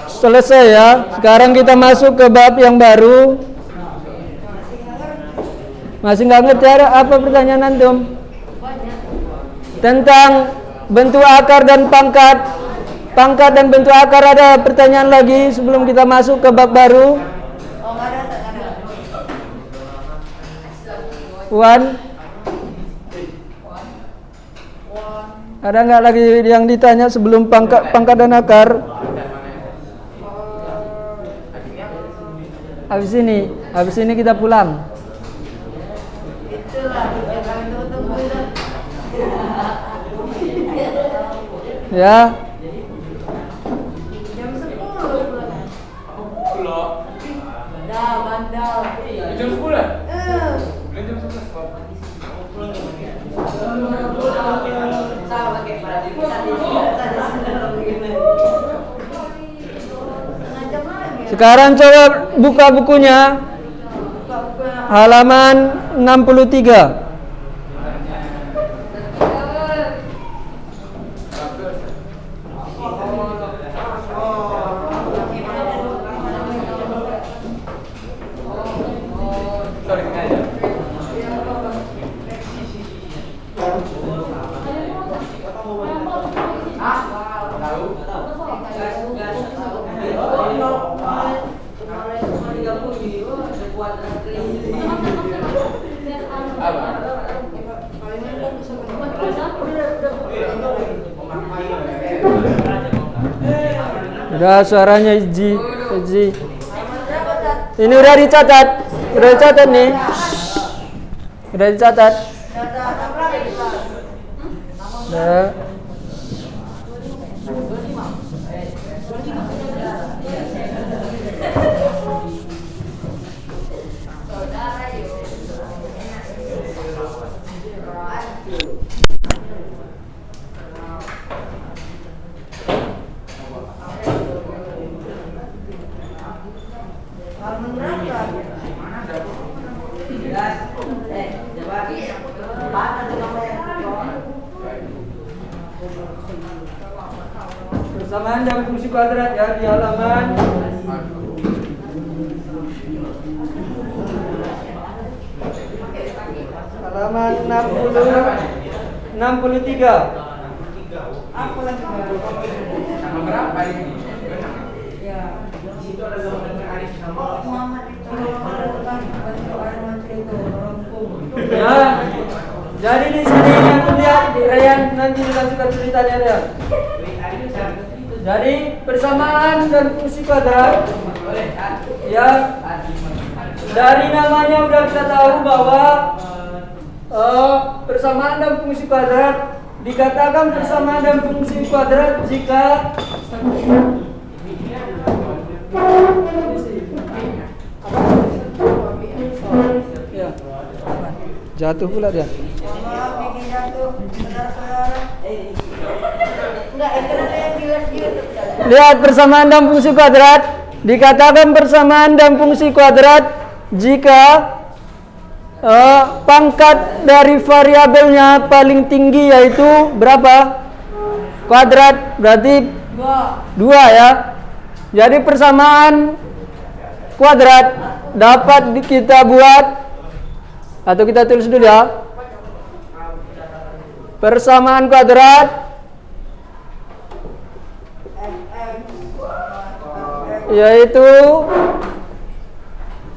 selesai ya. Sekarang kita masuk ke bab yang baru. Masih nggak ngerti ada apa pertanyaan antum? Tentang bentuk akar dan pangkat. Pangkat dan bentuk akar, ada pertanyaan lagi sebelum kita masuk ke bab baru? Wan, ada nggak lagi yang ditanya sebelum pangkat dan akar? Habis ini kita pulang. Ya. Jam 10 pulang. Bandal. Jam 10? Sekarang coba buka bukunya, halaman 63. Udah suaranya Iji. Ini udah dicatat. Udah dicatat nih. Udah dicatat. Udah. Persamaan dan fungsi kuadrat ya di halaman halaman 63. Aku lagi Sama berapa ini? ya. Muhammad itu orang menteri itu rampung. Ya. Jadi di sini yang lihat di Ryan nanti dilanjutkan ceritanya ya. Jadi persamaan dan fungsi kuadrat ya dari namanya udah kita tahu bahwa persamaan dan fungsi kuadrat dikatakan persamaan dan fungsi kuadrat jika ya. Jatuh pula dia. Mama bikin jatuh saudara-saudara. Enggak, itu nanti yang jelas di YouTube. Lihat persamaan dan fungsi kuadrat. Dikatakan persamaan dan fungsi kuadrat jika pangkat dari variabelnya paling tinggi yaitu berapa? Kuadrat berarti 2 ya. Jadi persamaan kuadrat dapat kita buat atau kita tulis dulu ya. Persamaan kuadrat yaitu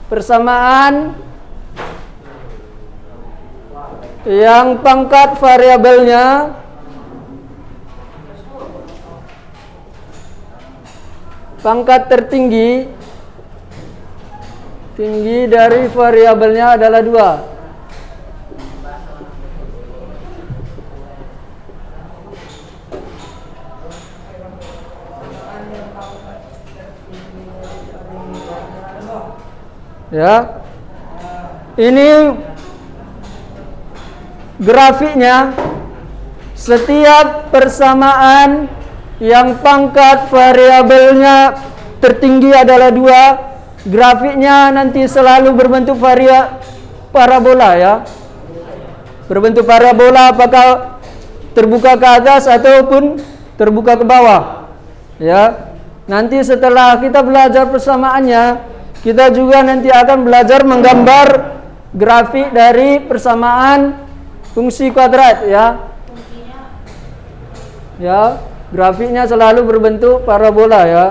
persamaan yang pangkat variabelnya pangkat tertinggi dari variabelnya adalah 2. Ya. Ini grafiknya setiap persamaan yang pangkat variabelnya tertinggi adalah 2, grafiknya nanti selalu berbentuk parabola ya. Berbentuk parabola apakah terbuka ke atas ataupun terbuka ke bawah. Ya. Nanti setelah kita belajar persamaannya, kita juga nanti akan belajar menggambar grafik dari persamaan fungsi kuadrat ya. Ya, grafiknya selalu berbentuk parabola ya.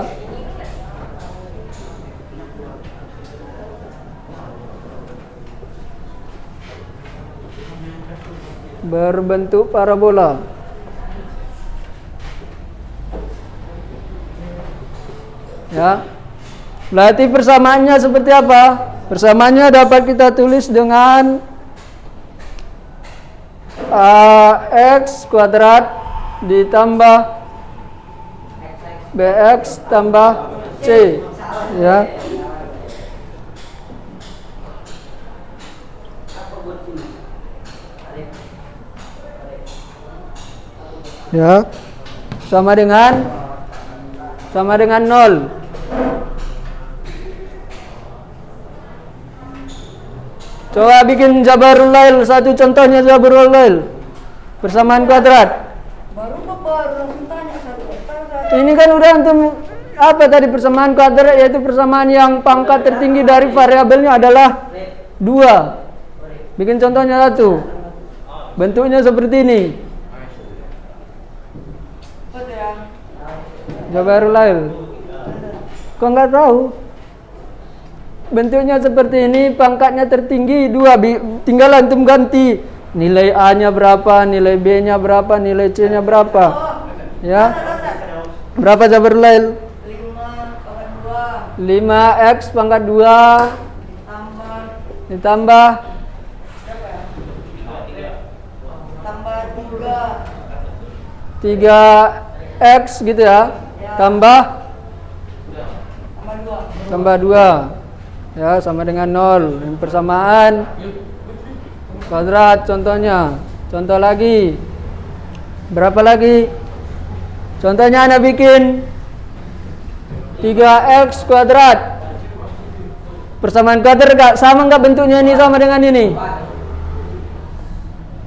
Berbentuk parabola. Ya. Berarti persamaannya seperti apa? Persamaannya dapat kita tulis dengan X kuadrat ditambah BX tambah C ya. Ya. Sama dengan 0. Coba bikin Jabarul Lail, satu contohnya Jabarul Lail. Persamaan kuadrat. Baru langsung tanya satu. Ini kan udah antum apa tadi persamaan kuadrat, yaitu persamaan yang pangkat tertinggi dari variabelnya adalah 2. Bikin contohnya satu. Bentuknya seperti ini. Jabarul Lail. Kok nggak tahu? bentuknya seperti ini, pangkatnya tertinggi 2, tinggal antum ganti nilai A-nya berapa, nilai B-nya berapa, nilai C-nya berapa. Ya. Berapa Jabarul Lail? 5x pangkat 2 ditambah 3x gitu ya. Tambah 2 ya, sama dengan 0. Yang persamaan kuadrat contohnya. Contoh lagi. Berapa lagi? Contohnya Anda bikin 3x kuadrat. Persamaan kuadrat sama enggak bentuknya ini sama dengan ini?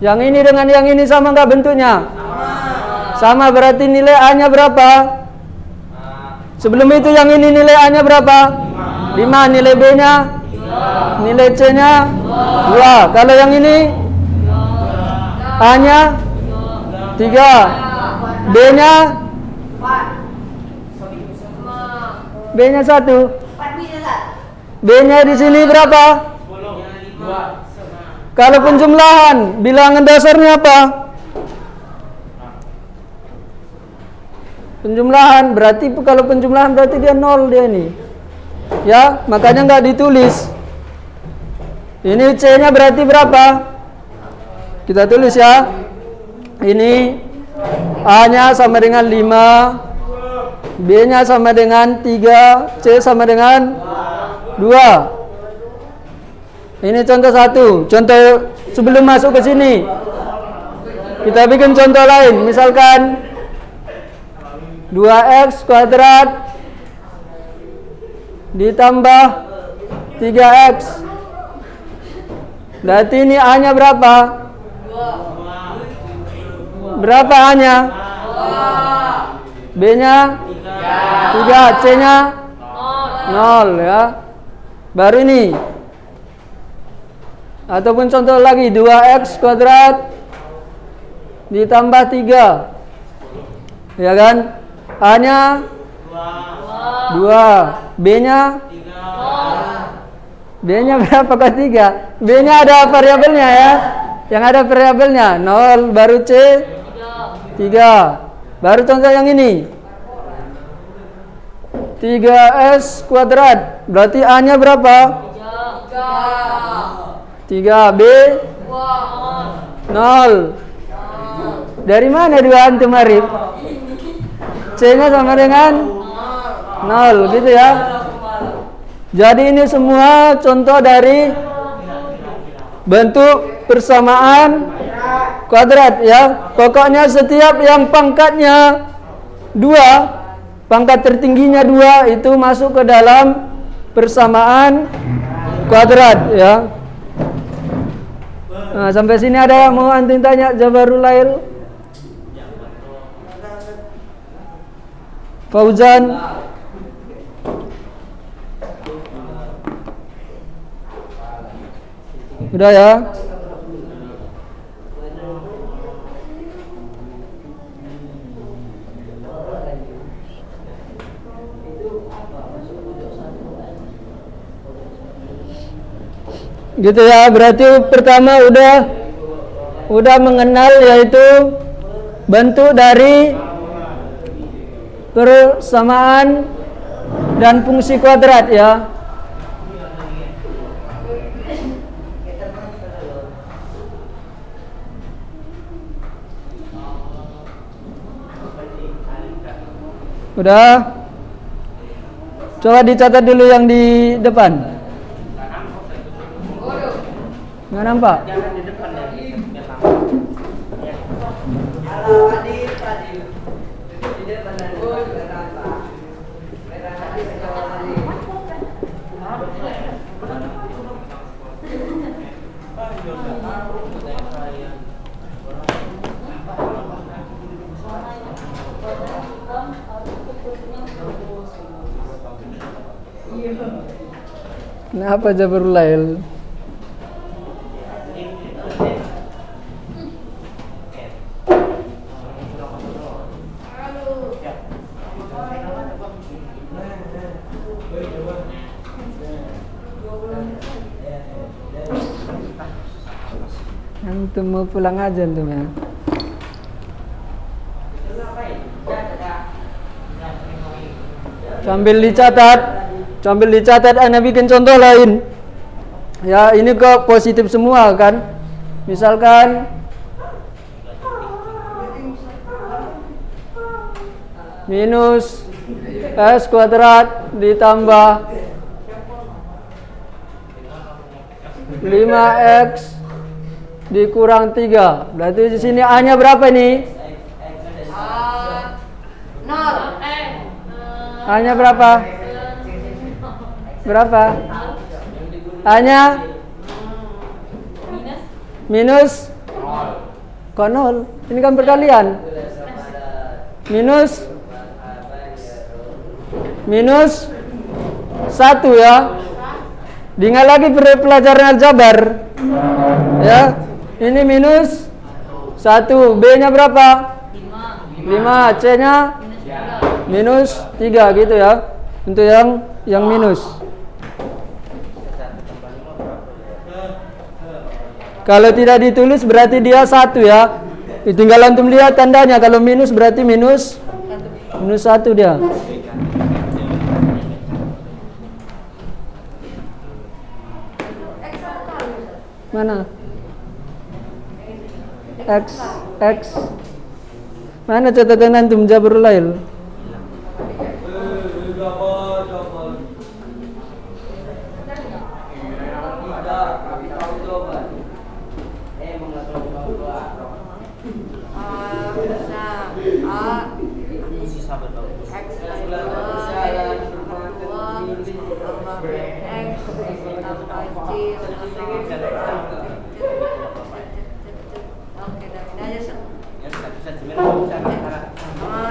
Yang ini dengan yang ini sama enggak bentuknya? Sama, berarti nilai A-nya berapa? Sebelum itu yang ini nilai A-nya berapa? 5. Nilai B-nya? Nilai C-nya? 2. Kalau yang ini A-nya 3, B-nya? B-nya 1. B-nya di sini berapa? Kalau penjumlahan, bilangan dasarnya apa? Penjumlahan, berarti kalau penjumlahan berarti dia 0 dia ini. Ya, makanya nggak ditulis. Ini C-nya berarti berapa? Kita tulis ya. Ini A-nya sama dengan 5, B-nya sama dengan 3, C sama dengan 2. Ini contoh 1. Contoh sebelum masuk ke sini, kita bikin contoh lain. Misalkan 2x kuadrat ditambah 3x. Berarti ini A-nya berapa? Berapa A-nya? B-nya 3, C-nya 0 ya. Baru ini. Ataupun contoh lagi 2x kuadrat ditambah 3. Ya kan? A-nya 2, B-nya berapa ke 3? B-nya ada variabelnya ya. Yang ada variabelnya 0, baru C 3. Baru contoh yang ini 3s kuadrat, berarti A-nya berapa? 3, B 0. Dari mana 2 antum Arif? C-nya sama dengan 0 gitu ya. Jadi ini semua contoh dari bentuk persamaan kuadrat ya. Pokoknya setiap yang pangkatnya 2, pangkat tertingginya 2 itu masuk ke dalam persamaan kuadrat ya. Nah, sampai sini ada yang mau antum tanya Jabarul Lail? Fauzan? Udah ya? Gitu ya, berarti pertama udah mengenal yaitu bentuk dari persamaan dan fungsi kuadrat ya. Udah? Coba dicatat dulu yang di depan. Nggak nampak? Kenapa Jabarul Lail? Antum mau pulang aja antum ya. Sambil dicatat ana bikin contoh lain. Ya, ini kok positif semua kan? Misalkan minus S kuadrat ditambah 5x dikurang 3. Berarti di sini A-nya berapa nih? Nol. A-nya berapa? Berapa? A-nya minus kok 0? Ini kan perkalian. Minus 1 ya. Diingat lagi pelajaran aljabar. Ya. Ini minus 1. B-nya berapa? 5. C-nya minus 3 gitu ya. Untuk yang minus. Kalau tidak ditulis berarti dia 1 ya. Tinggal antum lihat tandanya. Kalau minus berarti minus 1 dia. Mana? X. Mana catatan antum Jabrul Lail?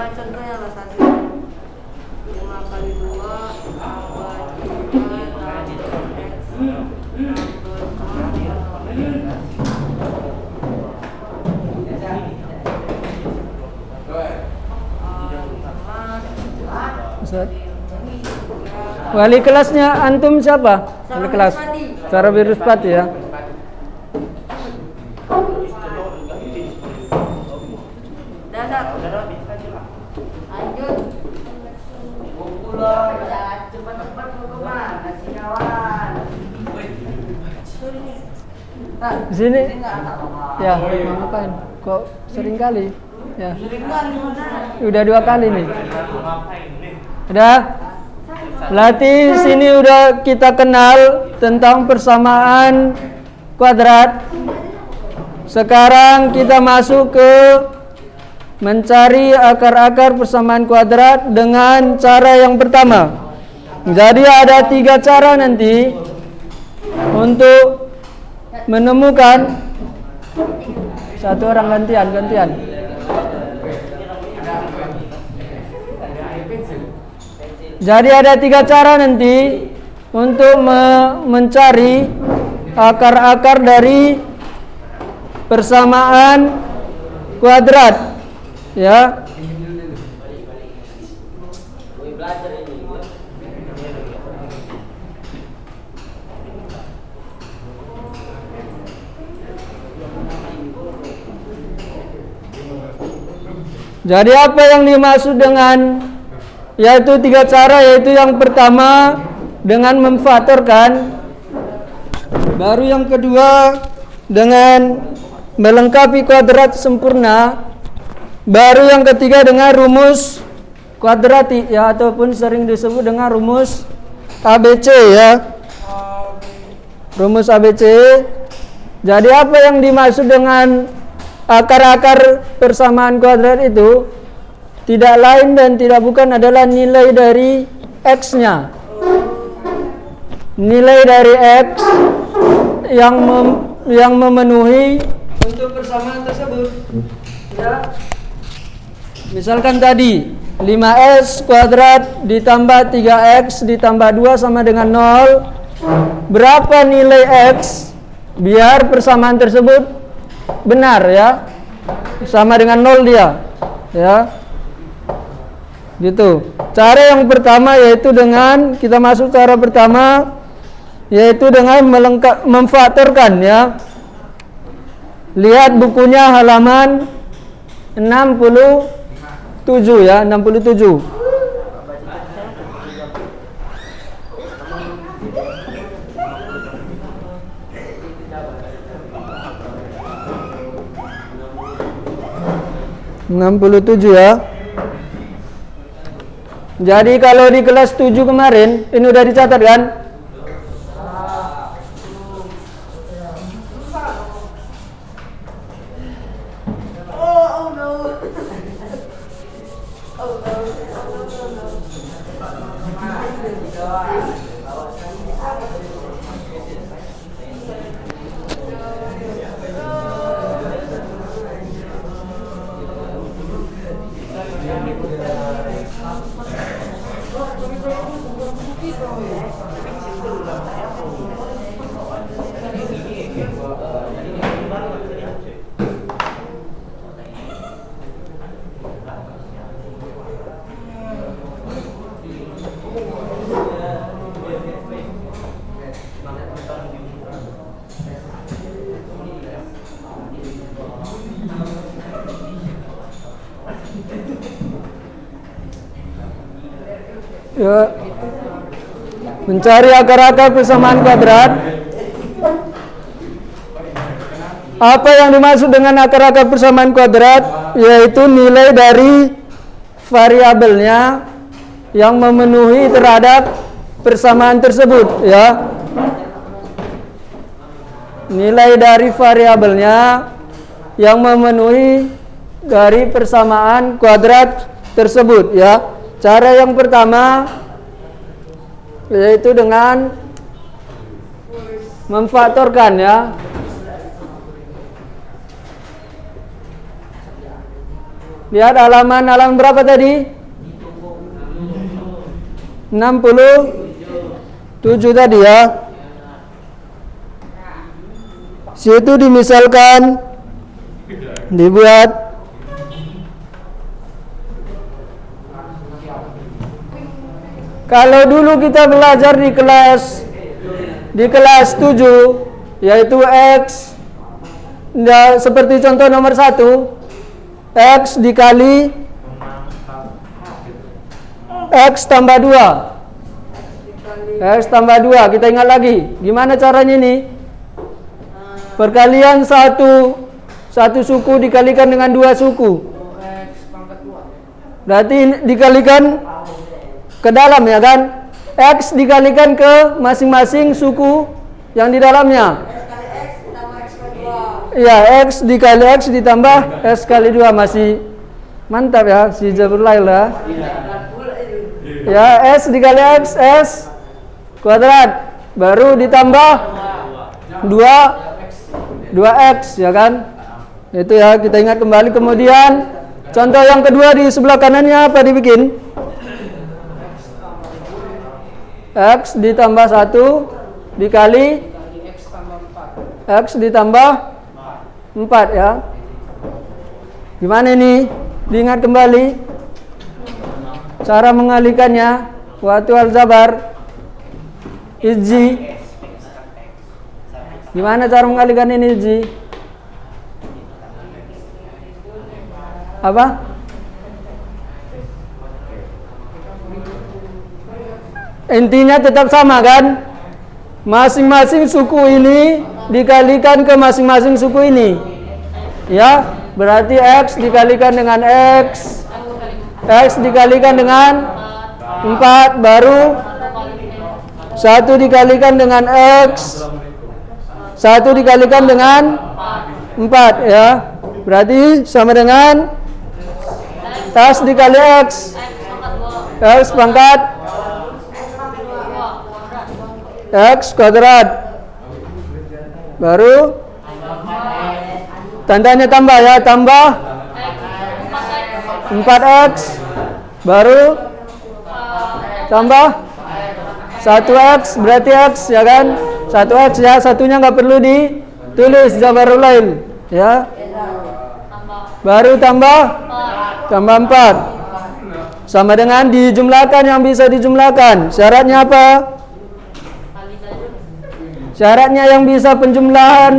Contohnya lah 1 5 kali 2 Wali kelasnya antum siapa? Wali kelas Cara Wiruspati ya. Di sini ya mau ngapain? Kok sering kali? Ya. Udah 2 kali nih. Udah. Berarti sini udah kita kenal tentang persamaan kuadrat. Sekarang kita masuk ke mencari akar-akar persamaan kuadrat dengan cara yang pertama. Jadi ada 3 cara nanti untuk menemukan. Satu orang gantian. Jadi ada 3 cara nanti untuk mencari akar-akar dari persamaan kuadrat. Ya. Jadi apa yang dimaksud dengan yaitu 3 cara, yaitu yang pertama dengan memfaktorkan, baru yang kedua dengan melengkapi kuadrat sempurna, baru yang ketiga dengan rumus kuadratik ya, ataupun sering disebut dengan rumus ABC ya. Rumus ABC. Jadi apa yang dimaksud dengan akar-akar persamaan kuadrat itu tidak lain dan tidak bukan adalah nilai dari X-nya. Nilai dari X yang memenuhi untuk persamaan tersebut. Ya. Misalkan tadi 5S kuadrat ditambah 3X ditambah 2 sama dengan 0. Berapa nilai X biar persamaan tersebut benar ya? Sama dengan 0 dia. Ya. Gitu. Cara yang pertama yaitu dengan kita masuk cara pertama yaitu dengan memfaktorkan ya. Lihat bukunya halaman 67 ya, 67. Ya. Jadi kalau di kelas 7 kemarin ini udah dicatat kan? Ya. Mencari akar-akar persamaan kuadrat. Apa yang dimaksud dengan akar-akar persamaan kuadrat? Yaitu nilai dari variabelnya yang memenuhi terhadap persamaan tersebut, ya. Nilai dari variabelnya yang memenuhi dari persamaan kuadrat tersebut, ya. Cara yang pertama yaitu dengan memfaktorkan, ya. Lihat halaman berapa tadi? 67 tadi, ya. Situ dimisalkan dibuat kalau dulu kita belajar di kelas 7 yaitu X, ya, seperti contoh nomor 1, X dikali X tambah 2. X tambah 2, kita ingat lagi. Gimana caranya ini? Perkalian satu suku dikalikan dengan 2 suku. Berarti dikalikan ke dalam, ya kan? X dikalikan ke masing-masing suku yang di dalamnya. Ya, X dikali X ditambah X kali 2. Masih mantap ya si Jabrulail ya. Ya, S dikali X, S kuadrat. Baru ditambah 2X, ya kan? Itu ya, kita ingat kembali. Kemudian contoh yang kedua di sebelah kanannya apa dibikin? X ditambah 1 dikali X ditambah 4, ya. Gimana ini? Diingat kembali cara mengalihkannya. Waktu aljabar Izzi. Gimana cara mengalihkan ini, Izzi? Apa? Intinya tetap sama kan? Masing-masing suku ini dikalikan ke masing-masing suku ini. Ya, berarti X dikalikan dengan X. X dikalikan dengan 4, baru 1 dikalikan dengan X. 1 dikalikan dengan 4, ya. Berarti sama dengan X dikali X. X pangkat X kuadrat. Baru tandanya tambah, ya, tambah 4X. Baru tambah 1X, berarti X, ya kan? 1X, ya, satunya nggak perlu ditulis, Jabarulail, ya. Baru tambah 4 sama dengan dijumlahkan yang bisa dijumlahkan. Syaratnya apa? Syaratnya yang bisa penjumlahan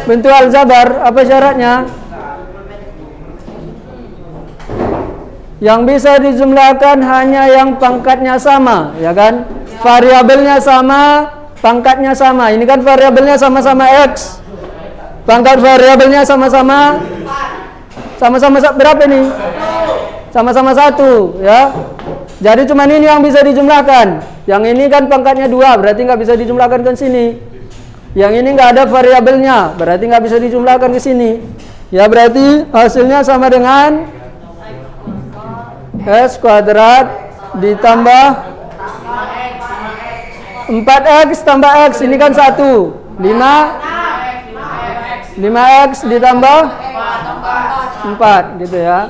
bentuk aljabar, apa syaratnya? Yang bisa dijumlahkan hanya yang pangkatnya sama, ya kan? Variabelnya sama, pangkatnya sama. Ini kan variabelnya sama-sama X. Pangkat variabelnya sama-sama berapa ini? Sama-sama 1, ya. Jadi cuma ini yang bisa dijumlahkan. Yang ini kan pangkatnya 2, berarti nggak bisa dijumlahkan ke sini. Yang ini nggak ada variabelnya, berarti nggak bisa dijumlahkan ke sini. Ya berarti hasilnya sama dengan S kuadrat ditambah 4X tambah X. Ini kan 1, 5X ditambah 4 gitu ya.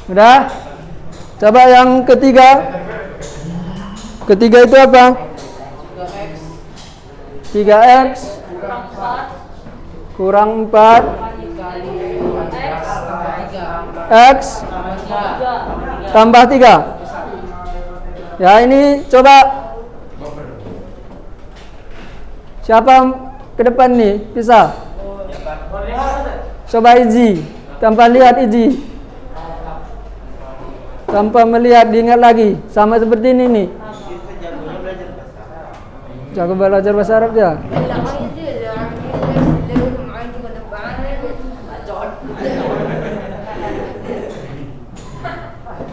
Udah? Coba yang ketiga. Ketiga itu apa? 3X kurang 4 X tambah 3. Ya ini coba siapa ke depan nih? Bisa? Coba Iji, tanpa lihat Iji, tanpa melihat, diingat lagi. Sama seperti ini nih. Jago belajar bahasa Arab ya?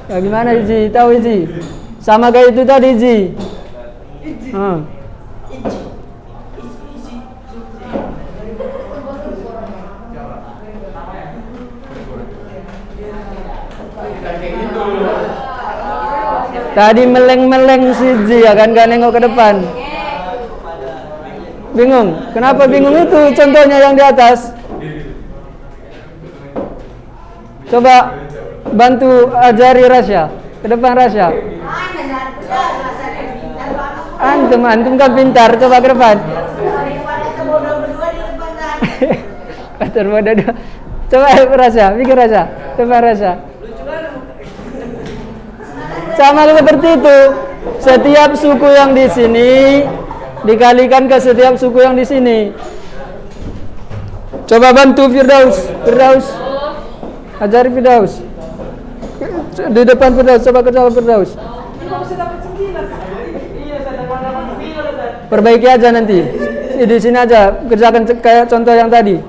Ya gimana Iji? Tahu Iji? Sama kayak itu tadi Iji. Tadi meleng-meleng si Iji ya kan, gak nengok ke depan. Bingung? Kenapa bingung? Itu contohnya yang di atas. Coba bantu ajari Rasya, ke depan Rasya. Antum kan pintar, coba ke depan. Terbodoh dua. Coba Rasya, pikir Rasya, coba Rasya. Sama seperti itu. Setiap suku yang di sini dikalikan ke setiap suku yang di sini. Coba bantu Firdaus. Ajari Firdaus. Di depan Firdaus, coba kerja Firdaus. Perbaiki aja nanti. Di sini aja kerjakan kayak contoh yang tadi.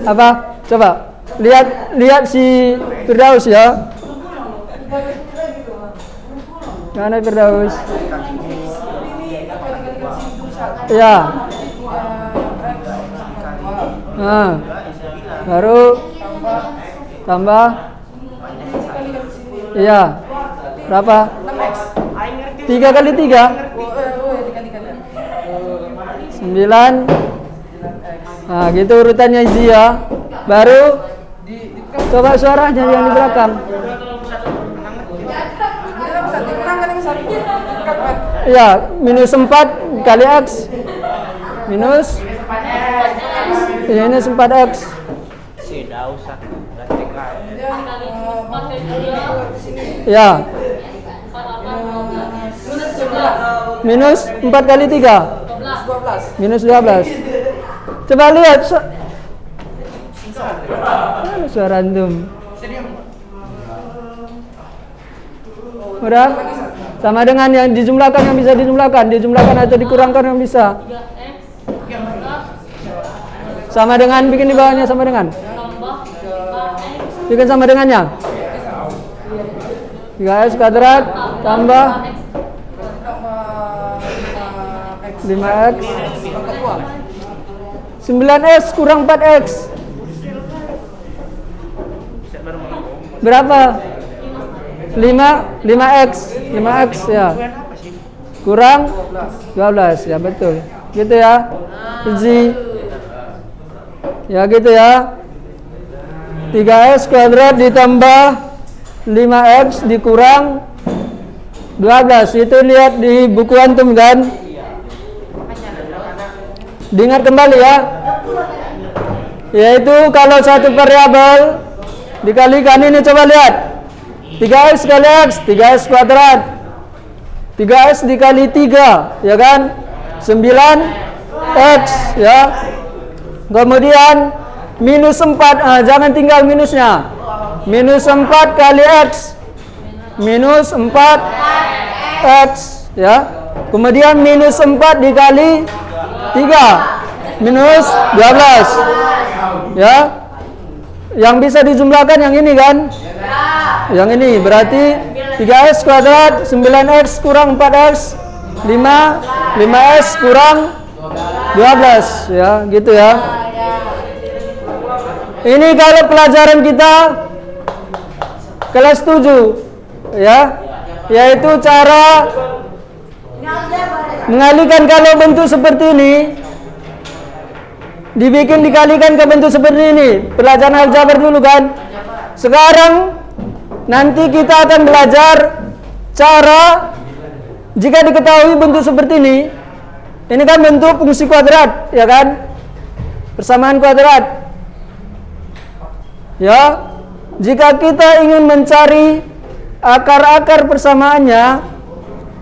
Apa? Coba lihat si Firdaus ya. Mana Firdaus? Ya. Nah, baru tambah. Iya. Berapa? 3 kali 3. 9. Nah, gitu urutannya Iji ya. Baru coba suaranya yang di belakang. Ya, minus 4 kali X. Minus. Ya, ini 4X. Ya. Minus 4 kali 3. Minus 12. Coba lihat. Suara antum. Udah? Sama dengan yang dijumlahkan yang bisa dijumlahkan atau dikurangkan yang bisa. Sama dengan bikin di bawahnya sama dengan. Bikin sama dengannya. 3x kuadrat tambah 5x 9x kurang 4x berapa? 5x ya kurang 12 ya betul gitu ya Iji ya gitu ya 3x kuadrat ditambah 5x dikurang 12 itu lihat di buku antum kan. Diingat kembali ya. Yaitu kalau satu variabel dikalikan ini, coba lihat. 3x kali x, 3x kuadrat. 3x dikali 3, ya kan? 9x, ya. Kemudian minus 4, jangan tinggal minusnya. Minus 4 kali x. Minus 4x, ya. Kemudian minus 4 dikali 3. Minus 12. Ya. Yang bisa dijumlahkan yang ini kan? Yang ini berarti 3x kuadrat, 9x kurang 4x, 5x kurang 12, ya, gitu ya. Ini kalau pelajaran kita kelas 7, ya, yaitu cara mengalihkan kalau bentuk seperti ini. Dibikin dikalikan ke bentuk seperti ini. Pelajaran aljabar dulu kan. Sekarang nanti kita akan belajar cara jika diketahui bentuk seperti ini. Ini kan bentuk fungsi kuadrat, ya kan? Persamaan kuadrat. Ya. Jika kita ingin mencari akar-akar persamaannya,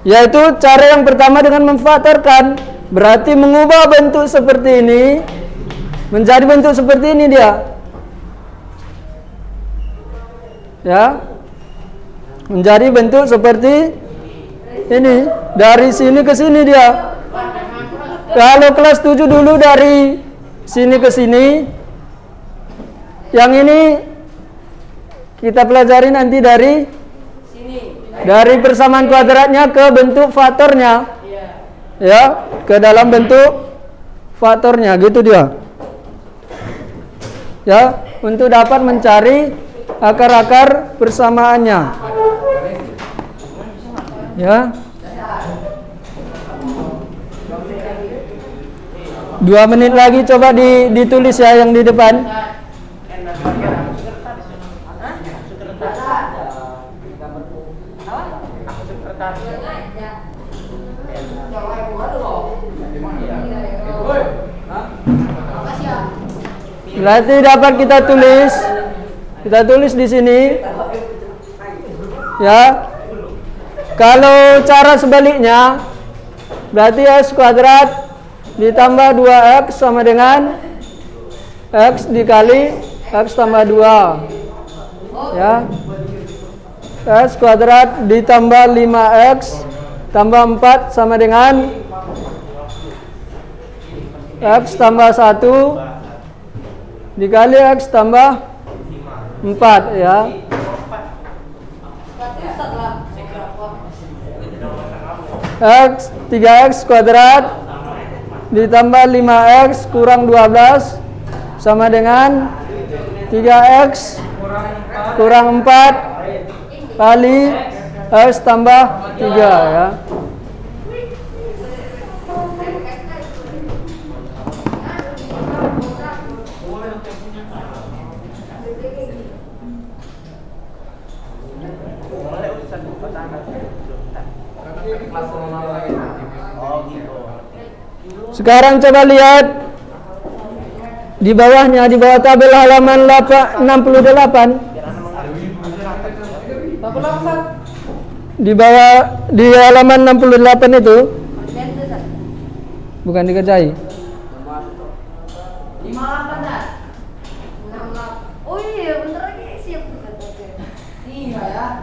yaitu cara yang pertama dengan memfaktorkan, berarti mengubah bentuk seperti ini menjadi bentuk seperti ini dia. Ya. Menjadi bentuk seperti ini. Dari sini ke sini dia. Kalau kelas 7 dulu dari sini ke sini. Yang ini kita pelajari nanti dari dari persamaan kuadratnya ke bentuk faktornya. Ya, ke dalam bentuk faktornya, gitu dia. Ya, untuk dapat mencari akar-akar persamaannya. Ya. 2 menit lagi coba ditulis ya yang di depan. Berarti dapat kita tulis di sini. Ya. Kalau cara sebaliknya berarti x kuadrat ditambah 2x sama dengan x dikali x tambah 2. Ya. X kuadrat ditambah 5x tambah 4 sama dengan x tambah 1 dikali x tambah 4, ya. X 3x kuadrat ditambah 5x kurang 12 sama dengan 3x kurang 4 kali x tambah 3, ya. Sekarang coba lihat di bawahnya, di bawah tabel halaman 68. Di bawah di halaman 68 itu bukan dikerjai. 58 dah. Oh iya, bener lagi siap. Iya ya.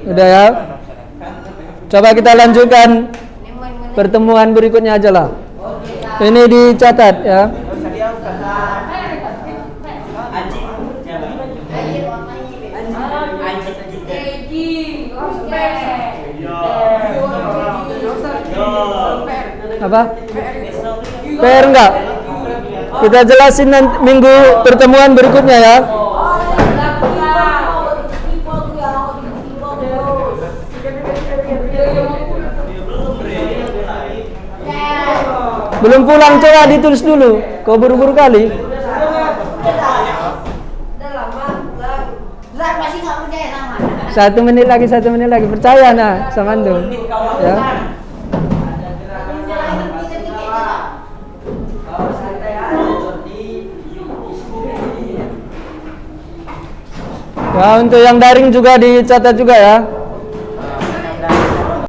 Udah ya. Coba kita lanjutkan pertemuan berikutnya aja lah. Ini dicatat ya. Apa? PR enggak? Kita jelasin nanti minggu pertemuan berikutnya ya. Belum pulang, coba ditulis dulu. Kau buru-buru kali. Satu menit lagi. Percaya nah sama antum. Ya. Nah, untuk yang daring juga dicatat juga ya.